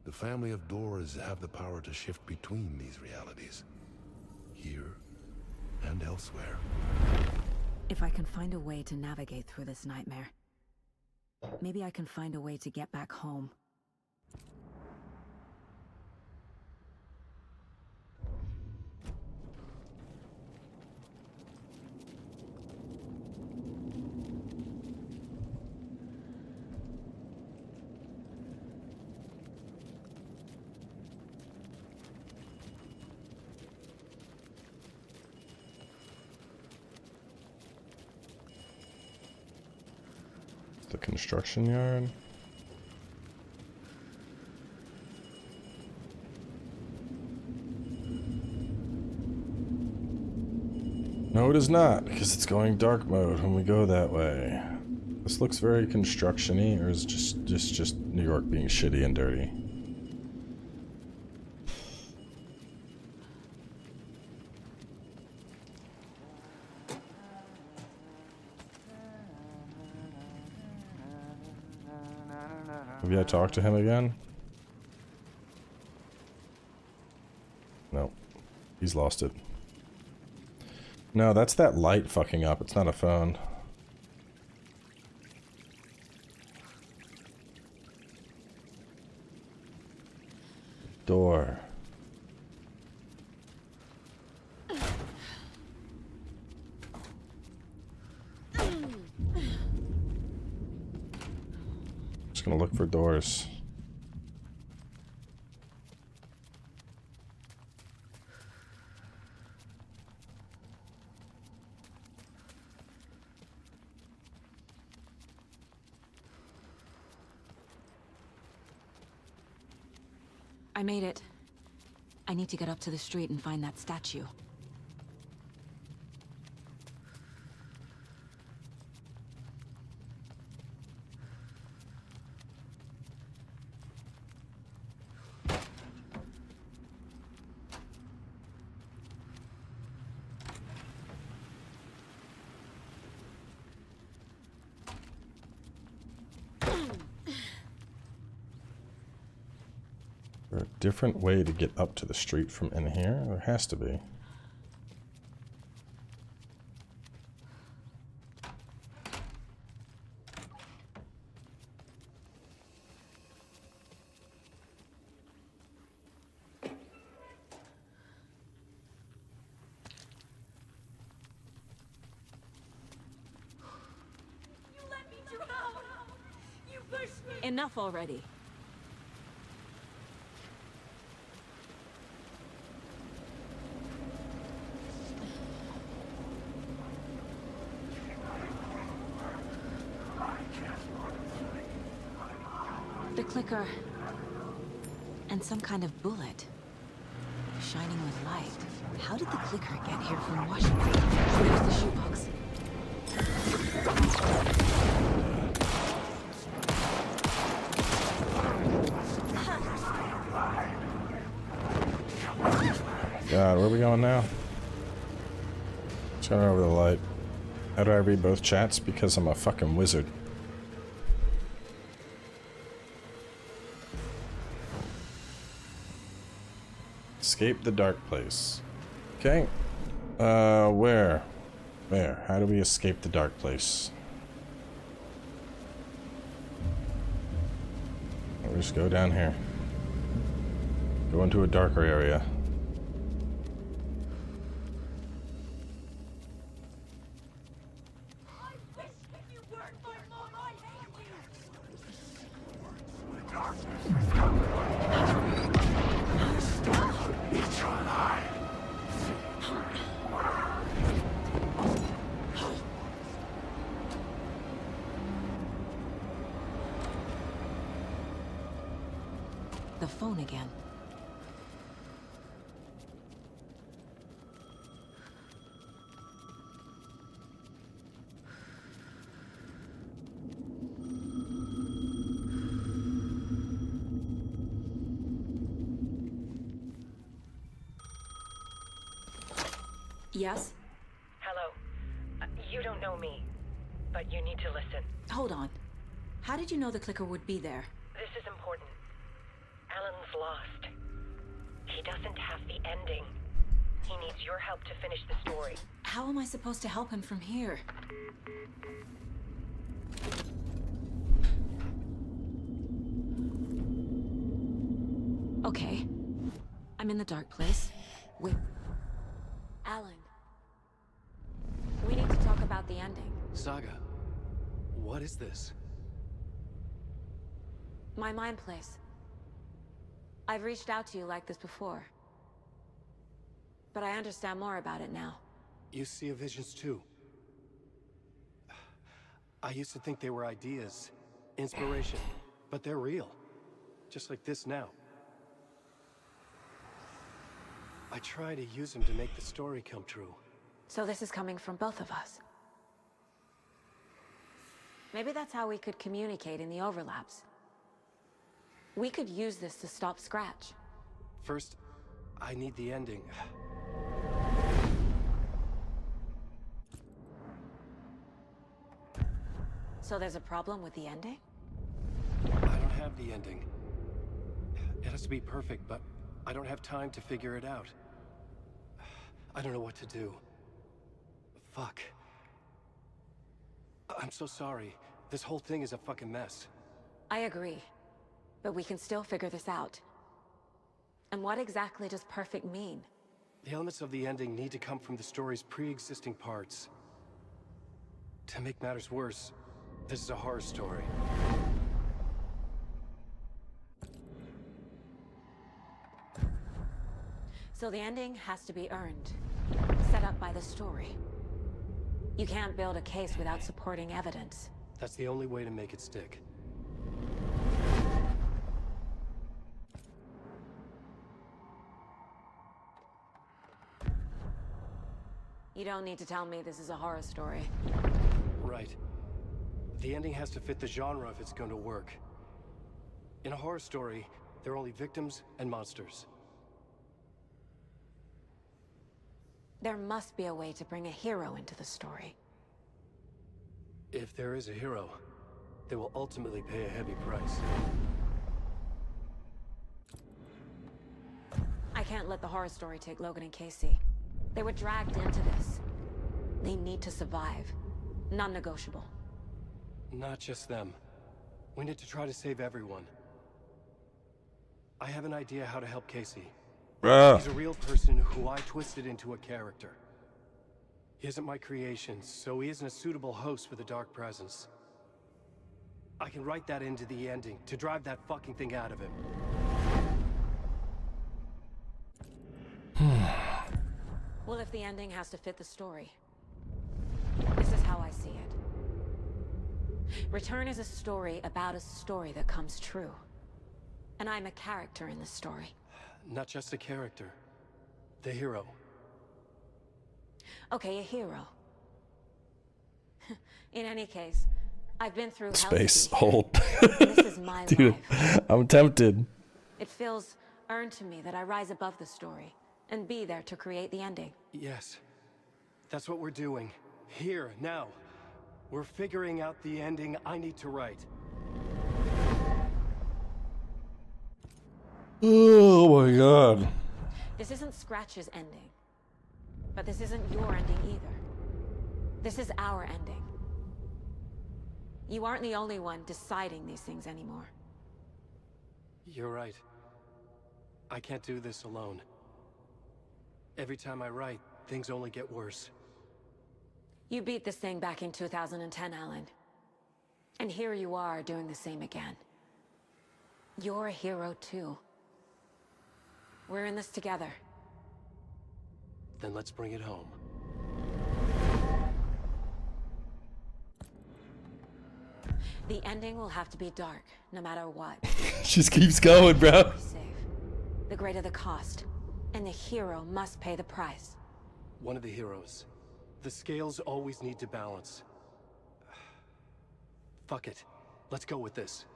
The family of doors have the power to shift between these realities, here and elsewhere. If I can find a way to navigate through this nightmare, maybe I can find a way to get back home. The construction yard. No, it is not, because it's going dark mode when we go that way. This looks very construction-y, or is it just New York being shitty and dirty? Maybe I talk to him again? No. He's lost it. No, that's that light fucking up. It's not a phone. Door. Just gonna look for doors. I made it. I need to get up to the street and find that statue. Is there a different way to get up to the street from in here? There has to be. Enough already. The clicker. And some kind of bullet. Shining with light. How did the clicker get here from Washington? There's the shoebox. God, where are we going now? Turn over the light. How do I read both chats? Because I'm a fucking wizard. Escape the dark place. Okay. Where? Where? How do we escape the dark place? We'll just go down here. Go into a darker area. The phone again. Yes? Hello. You don't know me, but you need to listen. Hold on. How did you know the clicker would be there? This is important. Alan's lost. He doesn't have the ending. He needs your help to finish the story. How am I supposed to help him from here? Okay. I'm in the dark place. Wait. Alan. We need to talk about the ending. Saga, what is this? My mind place. I've reached out to you like this before. But I understand more about it now. You see visions too. I used to think they were ideas, inspiration, but they're real. Just like this now. I try to use them to make the story come true. So this is coming from both of us. Maybe that's how we could communicate in the overlaps. We could use this to stop Scratch. First, I need the ending. So there's a problem with the ending? I don't have the ending. It has to be perfect, but I don't have time to figure it out. I don't know what to do. Fuck. I'm so sorry. This whole thing is a fucking mess. I agree. But we can still figure this out. And what exactly does perfect mean? The elements of the ending need to come from the story's pre-existing parts. To make matters worse, this is a horror story. So the ending has to be earned, set up by the story. You can't build a case without supporting evidence. That's the only way to make it stick. You don't need to tell me this is a horror story. Right. The ending has to fit the genre if it's going to work. In a horror story, there are only victims and monsters. There must be a way to bring a hero into the story. If there is a hero, they will ultimately pay a heavy price. I can't let the horror story take Logan and Casey. They were dragged into this. They need to survive. Non-negotiable. Not just them. We need to try to save everyone. I have an idea how to help Casey. He's a real person who I twisted into a character. He isn't my creation, so he isn't a suitable host for the Dark Presence. I can write that into the ending to drive that fucking thing out of him. Well, if the ending has to fit the story, this is how I see it. Return is a story about a story that comes true. And I'm a character in this story. Not just a character. The hero. Okay, a hero. In any case, I've been through hell Space. to be Hold. here. And this is my Dude, life. I'm tempted. It feels earned to me that I rise above the story and be there to create the ending. Yes. That's what we're doing. Here, now. We're figuring out the ending I need to write. Oh my god. This isn't Scratch's ending. But this isn't your ending either. This is our ending. You aren't the only one deciding these things anymore. You're right. I can't do this alone. Every time I write, things only get worse. You beat this thing back in 2010, Alan. And here you are doing the same again. You're a hero too. We're in this together. Then let's bring it home. The ending will have to be dark, no matter what. Just keeps going, bro. The greater the cost, and the hero must pay the price. One of the heroes. The scales always need to balance. Fuck it. Let's go with this.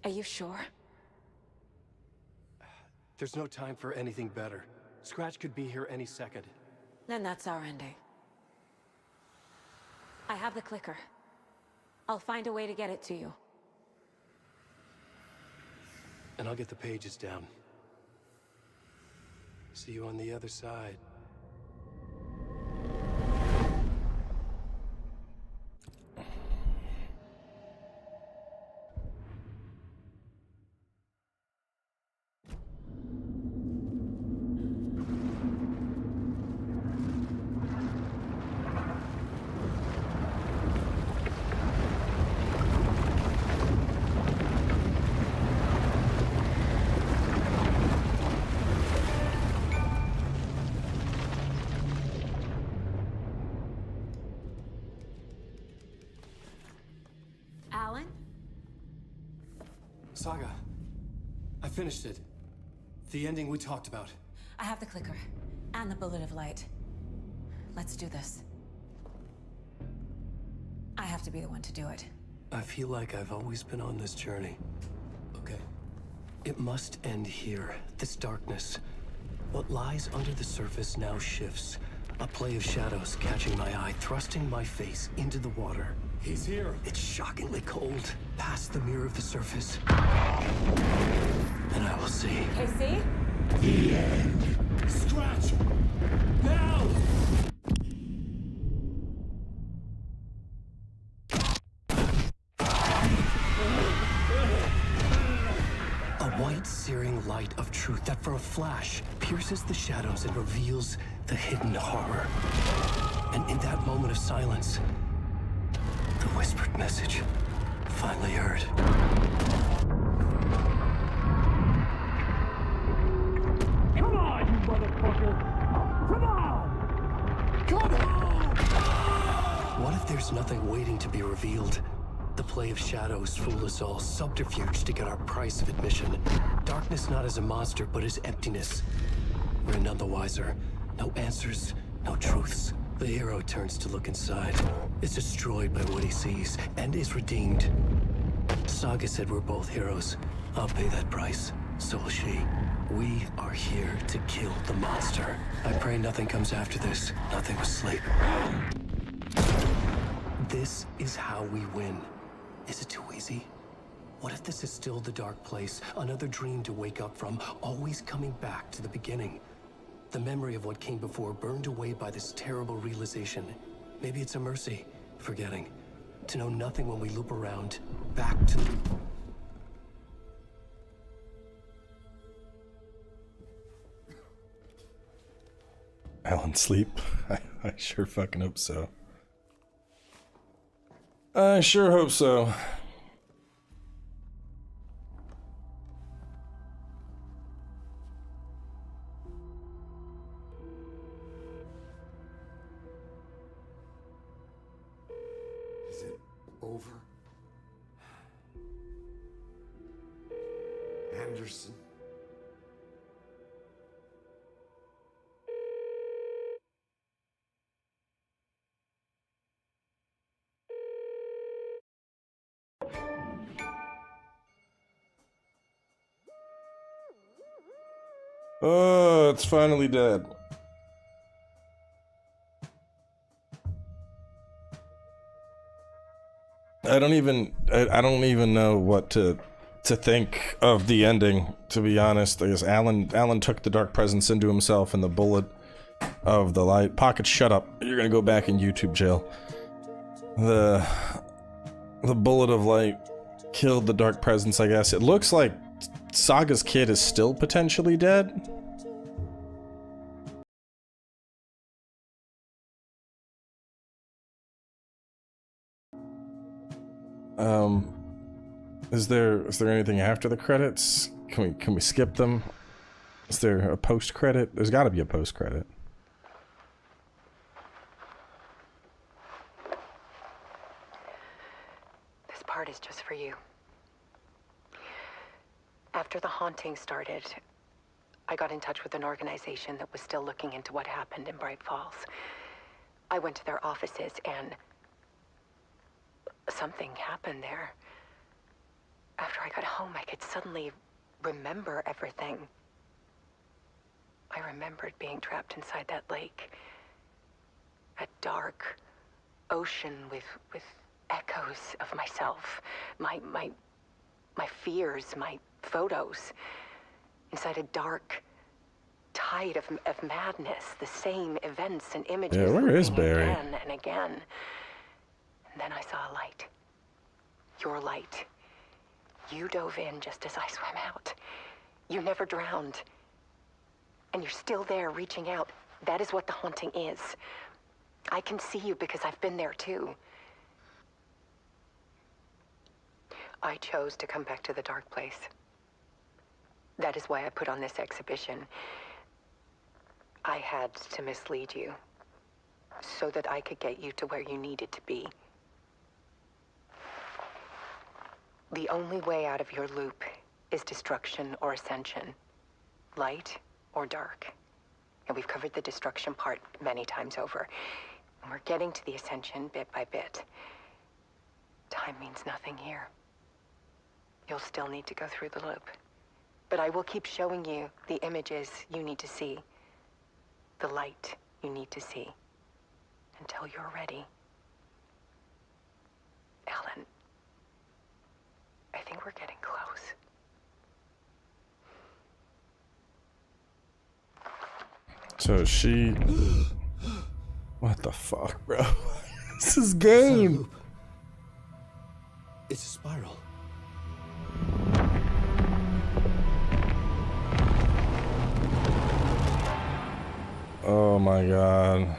Are you sure? There's no time for anything better. Scratch could be here any second. Then that's our ending. I have the clicker. I'll find a way to get it to you. And I'll get the pages down. See you on the other side. Alan? Saga, I finished it. The ending we talked about. I have the clicker. And the bullet of light. Let's do this. I have to be the one to do it. I feel like I've always been on this journey. Okay. It must end here. This darkness. What lies under the surface now shifts. A play of shadows catching my eye, thrusting my face into the water. He's here. It's shockingly cold. Past the mirror of the surface. And I will see. KC? The end. Scratch! Now! A white, searing light of truth that for a flash pierces the shadows and reveals the hidden horror. And in that moment of silence, the whispered message finally heard. Come on, you motherfucker! Come on! Come on! What if there's nothing waiting to be revealed? The play of shadows fool us all, subterfuge to get our price of admission. Darkness not as a monster, but as emptiness. We're none the wiser. No answers, no truths. The hero turns to look inside, is destroyed by what he sees, and is redeemed. Saga said we're both heroes. I'll pay that price. So will she. We are here to kill the monster. I pray nothing comes after this. Nothing but sleep. This is how we win. Is it too easy? What if this is still the dark place? Another dream to wake up from, always coming back to the beginning. The memory of what came before burned away by this terrible realization. Maybe it's a mercy, forgetting. To know nothing when we loop around, back to... Alan, sleep? I sure fucking hope so. I sure hope so. Is it over? Anderson. Oh, it's finally dead. I don't even know what to think of the ending, to be honest. I guess Alan took the dark presence into himself, and the bullet of the light. Pocket, shut up. You're gonna go back in YouTube jail. The bullet of light killed the dark presence, I guess. It looks like Saga's kid is still potentially dead. Is there anything after the credits? Can we skip them? Is there a post credit? There's got to be a post credit. This part is just for you. After the haunting started, I got in touch with an organization that was still looking into what happened in Bright Falls. I went to their offices and something happened there. After I got home, I could suddenly remember everything. I remembered being trapped inside that lake. A dark ocean with echoes of myself. My fears, my photos. Inside a dark tide of madness. The same events and images. Yeah, where is looping Barry? again and again. And then I saw a light. Your light. You dove in just as I swam out. You never drowned. And you're still there reaching out. That is what the haunting is. I can see you because I've been there too. I chose to come back to the dark place. That is why I put on this exhibition. I had to mislead you so that I could get you to where you needed to be. The only way out of your loop is destruction or ascension. Light or dark. And we've covered the destruction part many times over. And we're getting to the ascension bit by bit. Time means nothing here. You'll still need to go through the loop. But I will keep showing you the images you need to see. The light you need to see. Until you're ready. Alan. I think we're getting close. So she... What the fuck, bro? This is game. It's a spiral. Oh my god.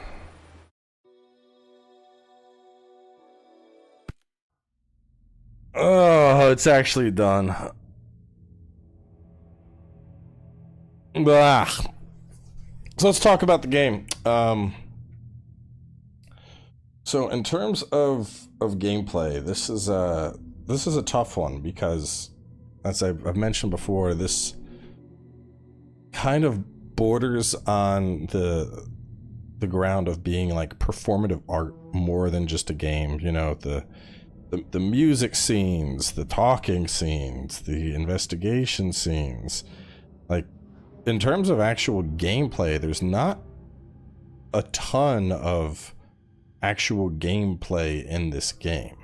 Oh, it's actually done. Blah. So let's talk about the game. So in terms of gameplay, this is a tough one because, as I've mentioned before, this kind of borders on the ground of being like performative art more than just a game. You know, the music scenes, the talking scenes, the investigation scenes. Like, in terms of actual gameplay, there's not a ton of actual gameplay in this game.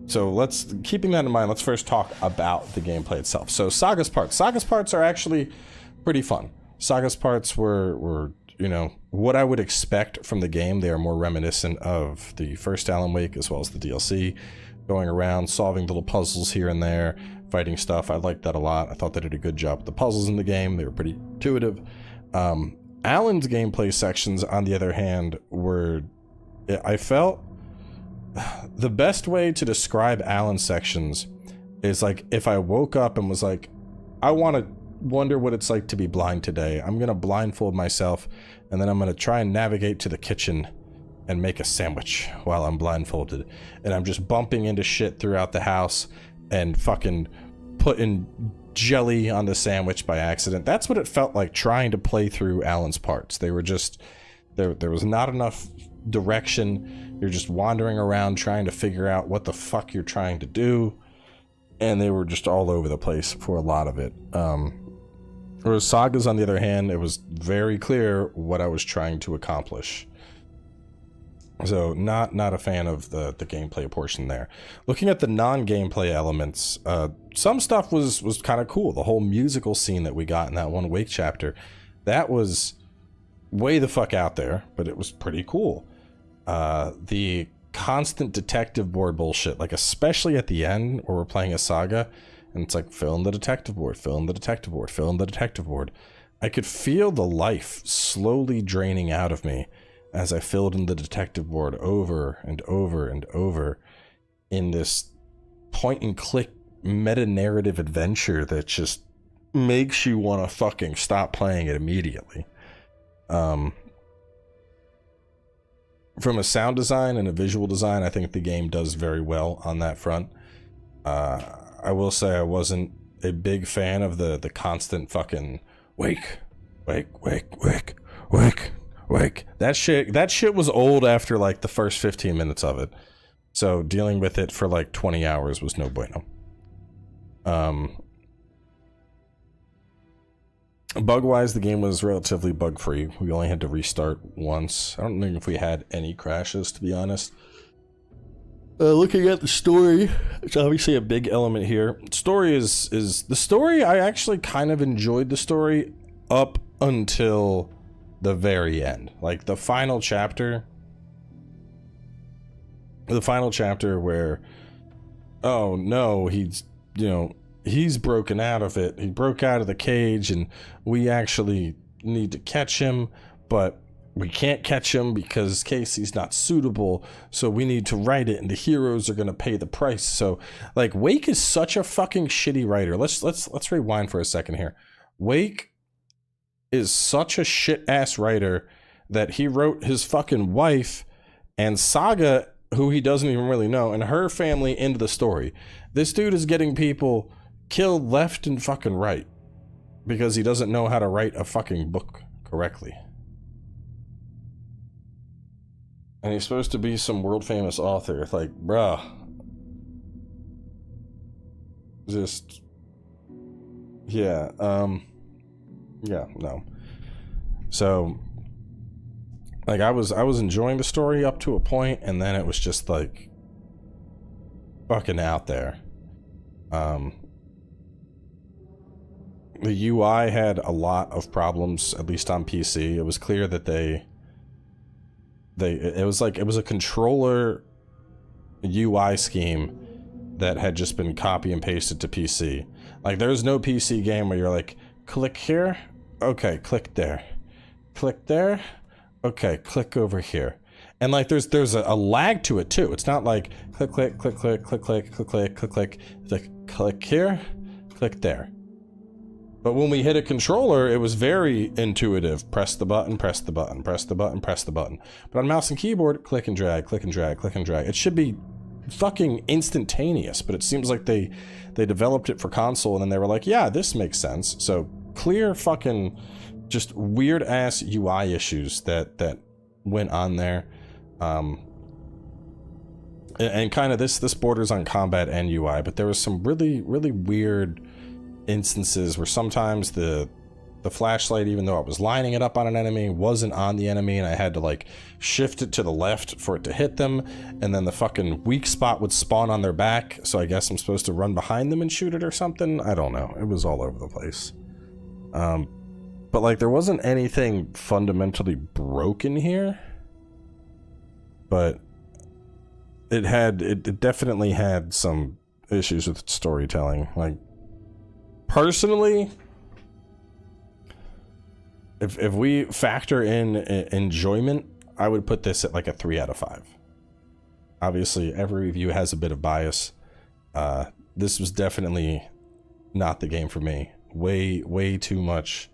So keeping that in mind, let's first talk about the gameplay itself. So Saga's parts are actually pretty fun. Saga's parts were you know, what I would expect from the game. They are more reminiscent of the first Alan Wake as well as the DLC. Going around, solving little puzzles here and there, fighting stuff. I liked that a lot. I thought they did a good job with the puzzles in the game. They were pretty intuitive. Alan's gameplay sections, on the other hand, I felt the best way to describe Alan's sections is like if I woke up and was like, I wonder what it's like to be blind today. I'm gonna blindfold myself and then I'm gonna try and navigate to the kitchen and make a sandwich while I'm blindfolded, and I'm just bumping into shit throughout the house and fucking putting jelly on the sandwich by accident. That's what it felt like trying to play through Alan's parts. They were just, there was not enough direction. You're just wandering around trying to figure out what the fuck you're trying to do. And they were just all over the place for a lot of it. Whereas Saga's, on the other hand, it was very clear what I was trying to accomplish. So not a fan of the gameplay portion there. Looking at the non-gameplay elements, some stuff was kind of cool. The whole musical scene that we got in that one Wake chapter, that was way the fuck out there, but it was pretty cool. The constant detective board bullshit, like especially at the end where we're playing a Saga, and it's like, fill in the detective board, fill in the detective board, fill in the detective board. I could feel the life slowly draining out of me as I filled in the detective board over and over and over in this point-and-click meta-narrative adventure that just makes you want to fucking stop playing it immediately. From a sound design and a visual design, I think the game does very well on that front. I will say I wasn't a big fan of the constant fucking wake, wake, wake, wake, wake, wake. That shit was old after like the first 15 minutes of it. So dealing with it for like 20 hours was no bueno. Bug-wise, the game was relatively bug-free. We only had to restart once. I don't think if we had any crashes, to be honest. Looking at the story, it's obviously a big element here. Story is the story. I actually kind of enjoyed the story up until the very end, like the final chapter. The final chapter where, oh no, he's broken out of it. He broke out of the cage, and we actually need to catch him, but we can't catch him because Casey's not suitable, so we need to write it, and the heroes are gonna pay the price. So, like, Wake is such a fucking shitty writer. Let's rewind for a second here. Wake is such a shit-ass writer that he wrote his fucking wife and Saga, who he doesn't even really know, and her family into the story. This dude is getting people killed left and fucking right because he doesn't know how to write a fucking book correctly. And he's supposed to be some world famous author. It's like, bruh. Just, yeah, yeah, no. So, like, I was enjoying the story up to a point, and then it was just like fucking out there. The UI had a lot of problems, at least on PC. It was clear that it was a controller UI scheme that had just been copy and pasted to PC. Like, there's no PC game where you're like, click here, okay, click there, click there, okay, click over here. And like, there's a lag to it too. It's not like click, click, click, click, click, click, click, click, click, click. It's like click here, click there. But when we hit a controller, it was very intuitive. Press the button, press the button, press the button, press the button. But on mouse and keyboard, click and drag, click and drag, click and drag. It should be fucking instantaneous, but it seems like they developed it for console and then they were like, yeah, this makes sense. So clear fucking just weird ass UI issues that went on there. And kind of this borders on combat and UI, but there was some really, really weird instances where sometimes the flashlight, even though I was lining it up on an enemy, wasn't on the enemy, and I had to like shift it to the left for it to hit them, and then the fucking weak spot would spawn on their back, so I guess I'm supposed to run behind them and shoot it or something. I don't know. It was all over the place. But like, there wasn't anything fundamentally broken here, but it definitely had some issues with storytelling. Like, personally, if we factor in enjoyment, I would put this at like a 3 out of 5. Obviously, every review has a bit of bias. This was definitely not the game for me. Way too much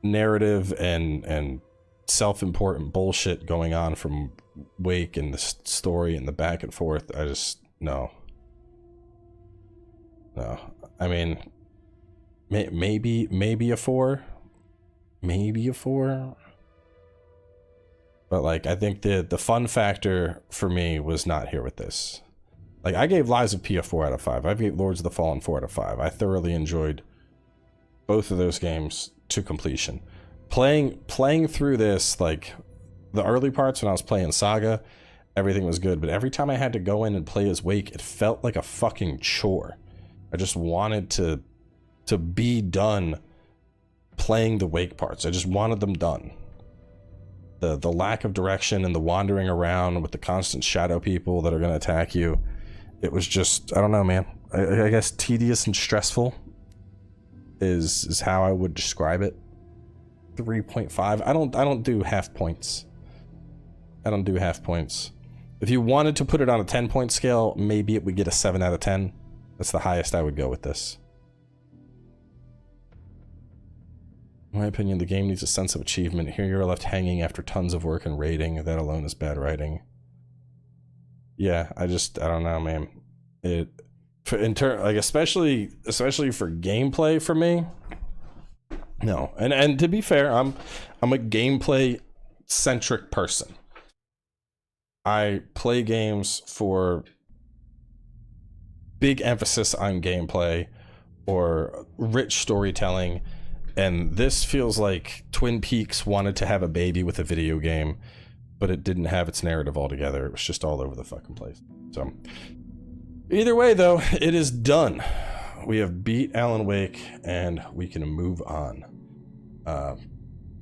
narrative and self-important bullshit going on from Wake and the story and the back and forth. I just, no. No. I mean, maybe a 4. Maybe a 4. But like, I think the fun factor for me was not here with this. Like, I gave Lies of P a 4 out of 5. I gave Lords of the Fallen 4 out of 5. I thoroughly enjoyed both of those games to completion. Playing through this, like, the early parts when I was playing Saga, everything was good. But every time I had to go in and play as Wake, it felt like a fucking chore. I just wanted to be done playing the Wake parts. I just wanted them done. The lack of direction and the wandering around with the constant shadow people that are going to attack you. It was just, I don't know, man. I guess tedious and stressful is how I would describe it. 3.5. I don't do half points. I don't do half points. If you wanted to put it on a 10-point scale, maybe it would get a 7 out of 10. That's the highest I would go with this. In my opinion, the game needs a sense of achievement. Here you're left hanging after tons of work and rating. That alone is bad writing. Yeah, I don't know, man. Especially for gameplay for me. No, and to be fair, I'm a gameplay centric person. I play games for big emphasis on gameplay or rich storytelling, and this feels like Twin Peaks wanted to have a baby with a video game, but it didn't have its narrative altogether. It was just all over the fucking place. So either way, though, it is done. We have beat Alan Wake, and we can move on.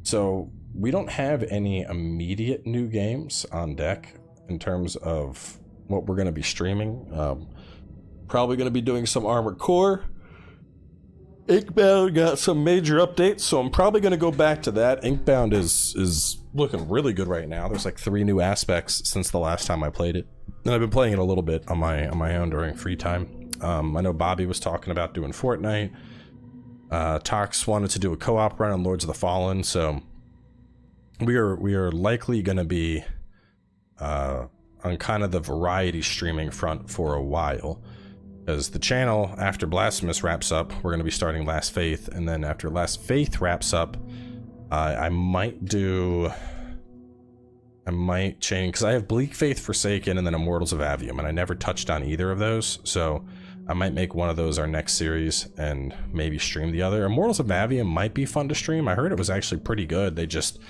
So we don't have any immediate new games on deck in terms of what we're going to be streaming. Probably going to be doing some Armored Core. Inkbound got some major updates, so I'm probably going to go back to that. Inkbound is looking really good right now. There's like 3 new aspects since the last time I played it. And I've been playing it a little bit on my own during free time. I know Bobby was talking about doing Fortnite. Tox wanted to do a co-op run on Lords of the Fallen, so we are likely going to be on kind of the variety streaming front for a while. As the channel, after Blasphemous wraps up, we're going to be starting Last Faith, and then after Last Faith wraps up, I might change, because I have Bleak Faith Forsaken and then Immortals of Avium, and I never touched on either of those, so I might make one of those our next series and maybe stream the other. Immortals of Avium might be fun to stream. I heard it was actually pretty good. They just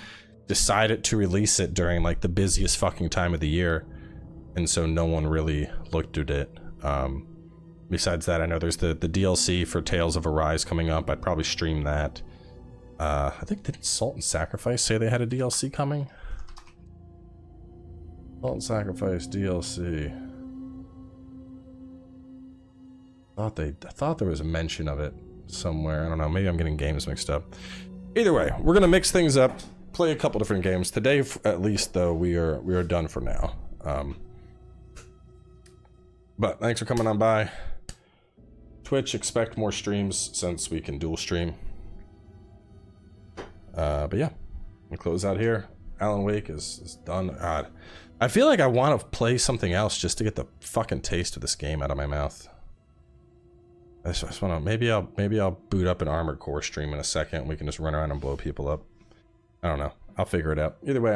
decided to release it during like the busiest fucking time of the year, and so no one really looked at it. Besides that, I know there's the DLC for Tales of Arise coming up. I'd probably stream that. I think, did Salt and Sacrifice say they had a DLC coming? Salt and Sacrifice DLC. I thought there was a mention of it somewhere. I don't know, maybe I'm getting games mixed up. Either way, we're gonna mix things up, play a couple different games. Today, at least, though, we are done for now. But thanks for coming on by. Twitch, expect more streams since we can dual stream. But yeah, we'll close out here. Alan Wake is done. God, I feel like I want to play something else just to get the fucking taste of this game out of my mouth. I just want to, maybe I'll boot up an Armored Core stream in a second. We can just run around and blow people up. I don't know. I'll figure it out. Either way,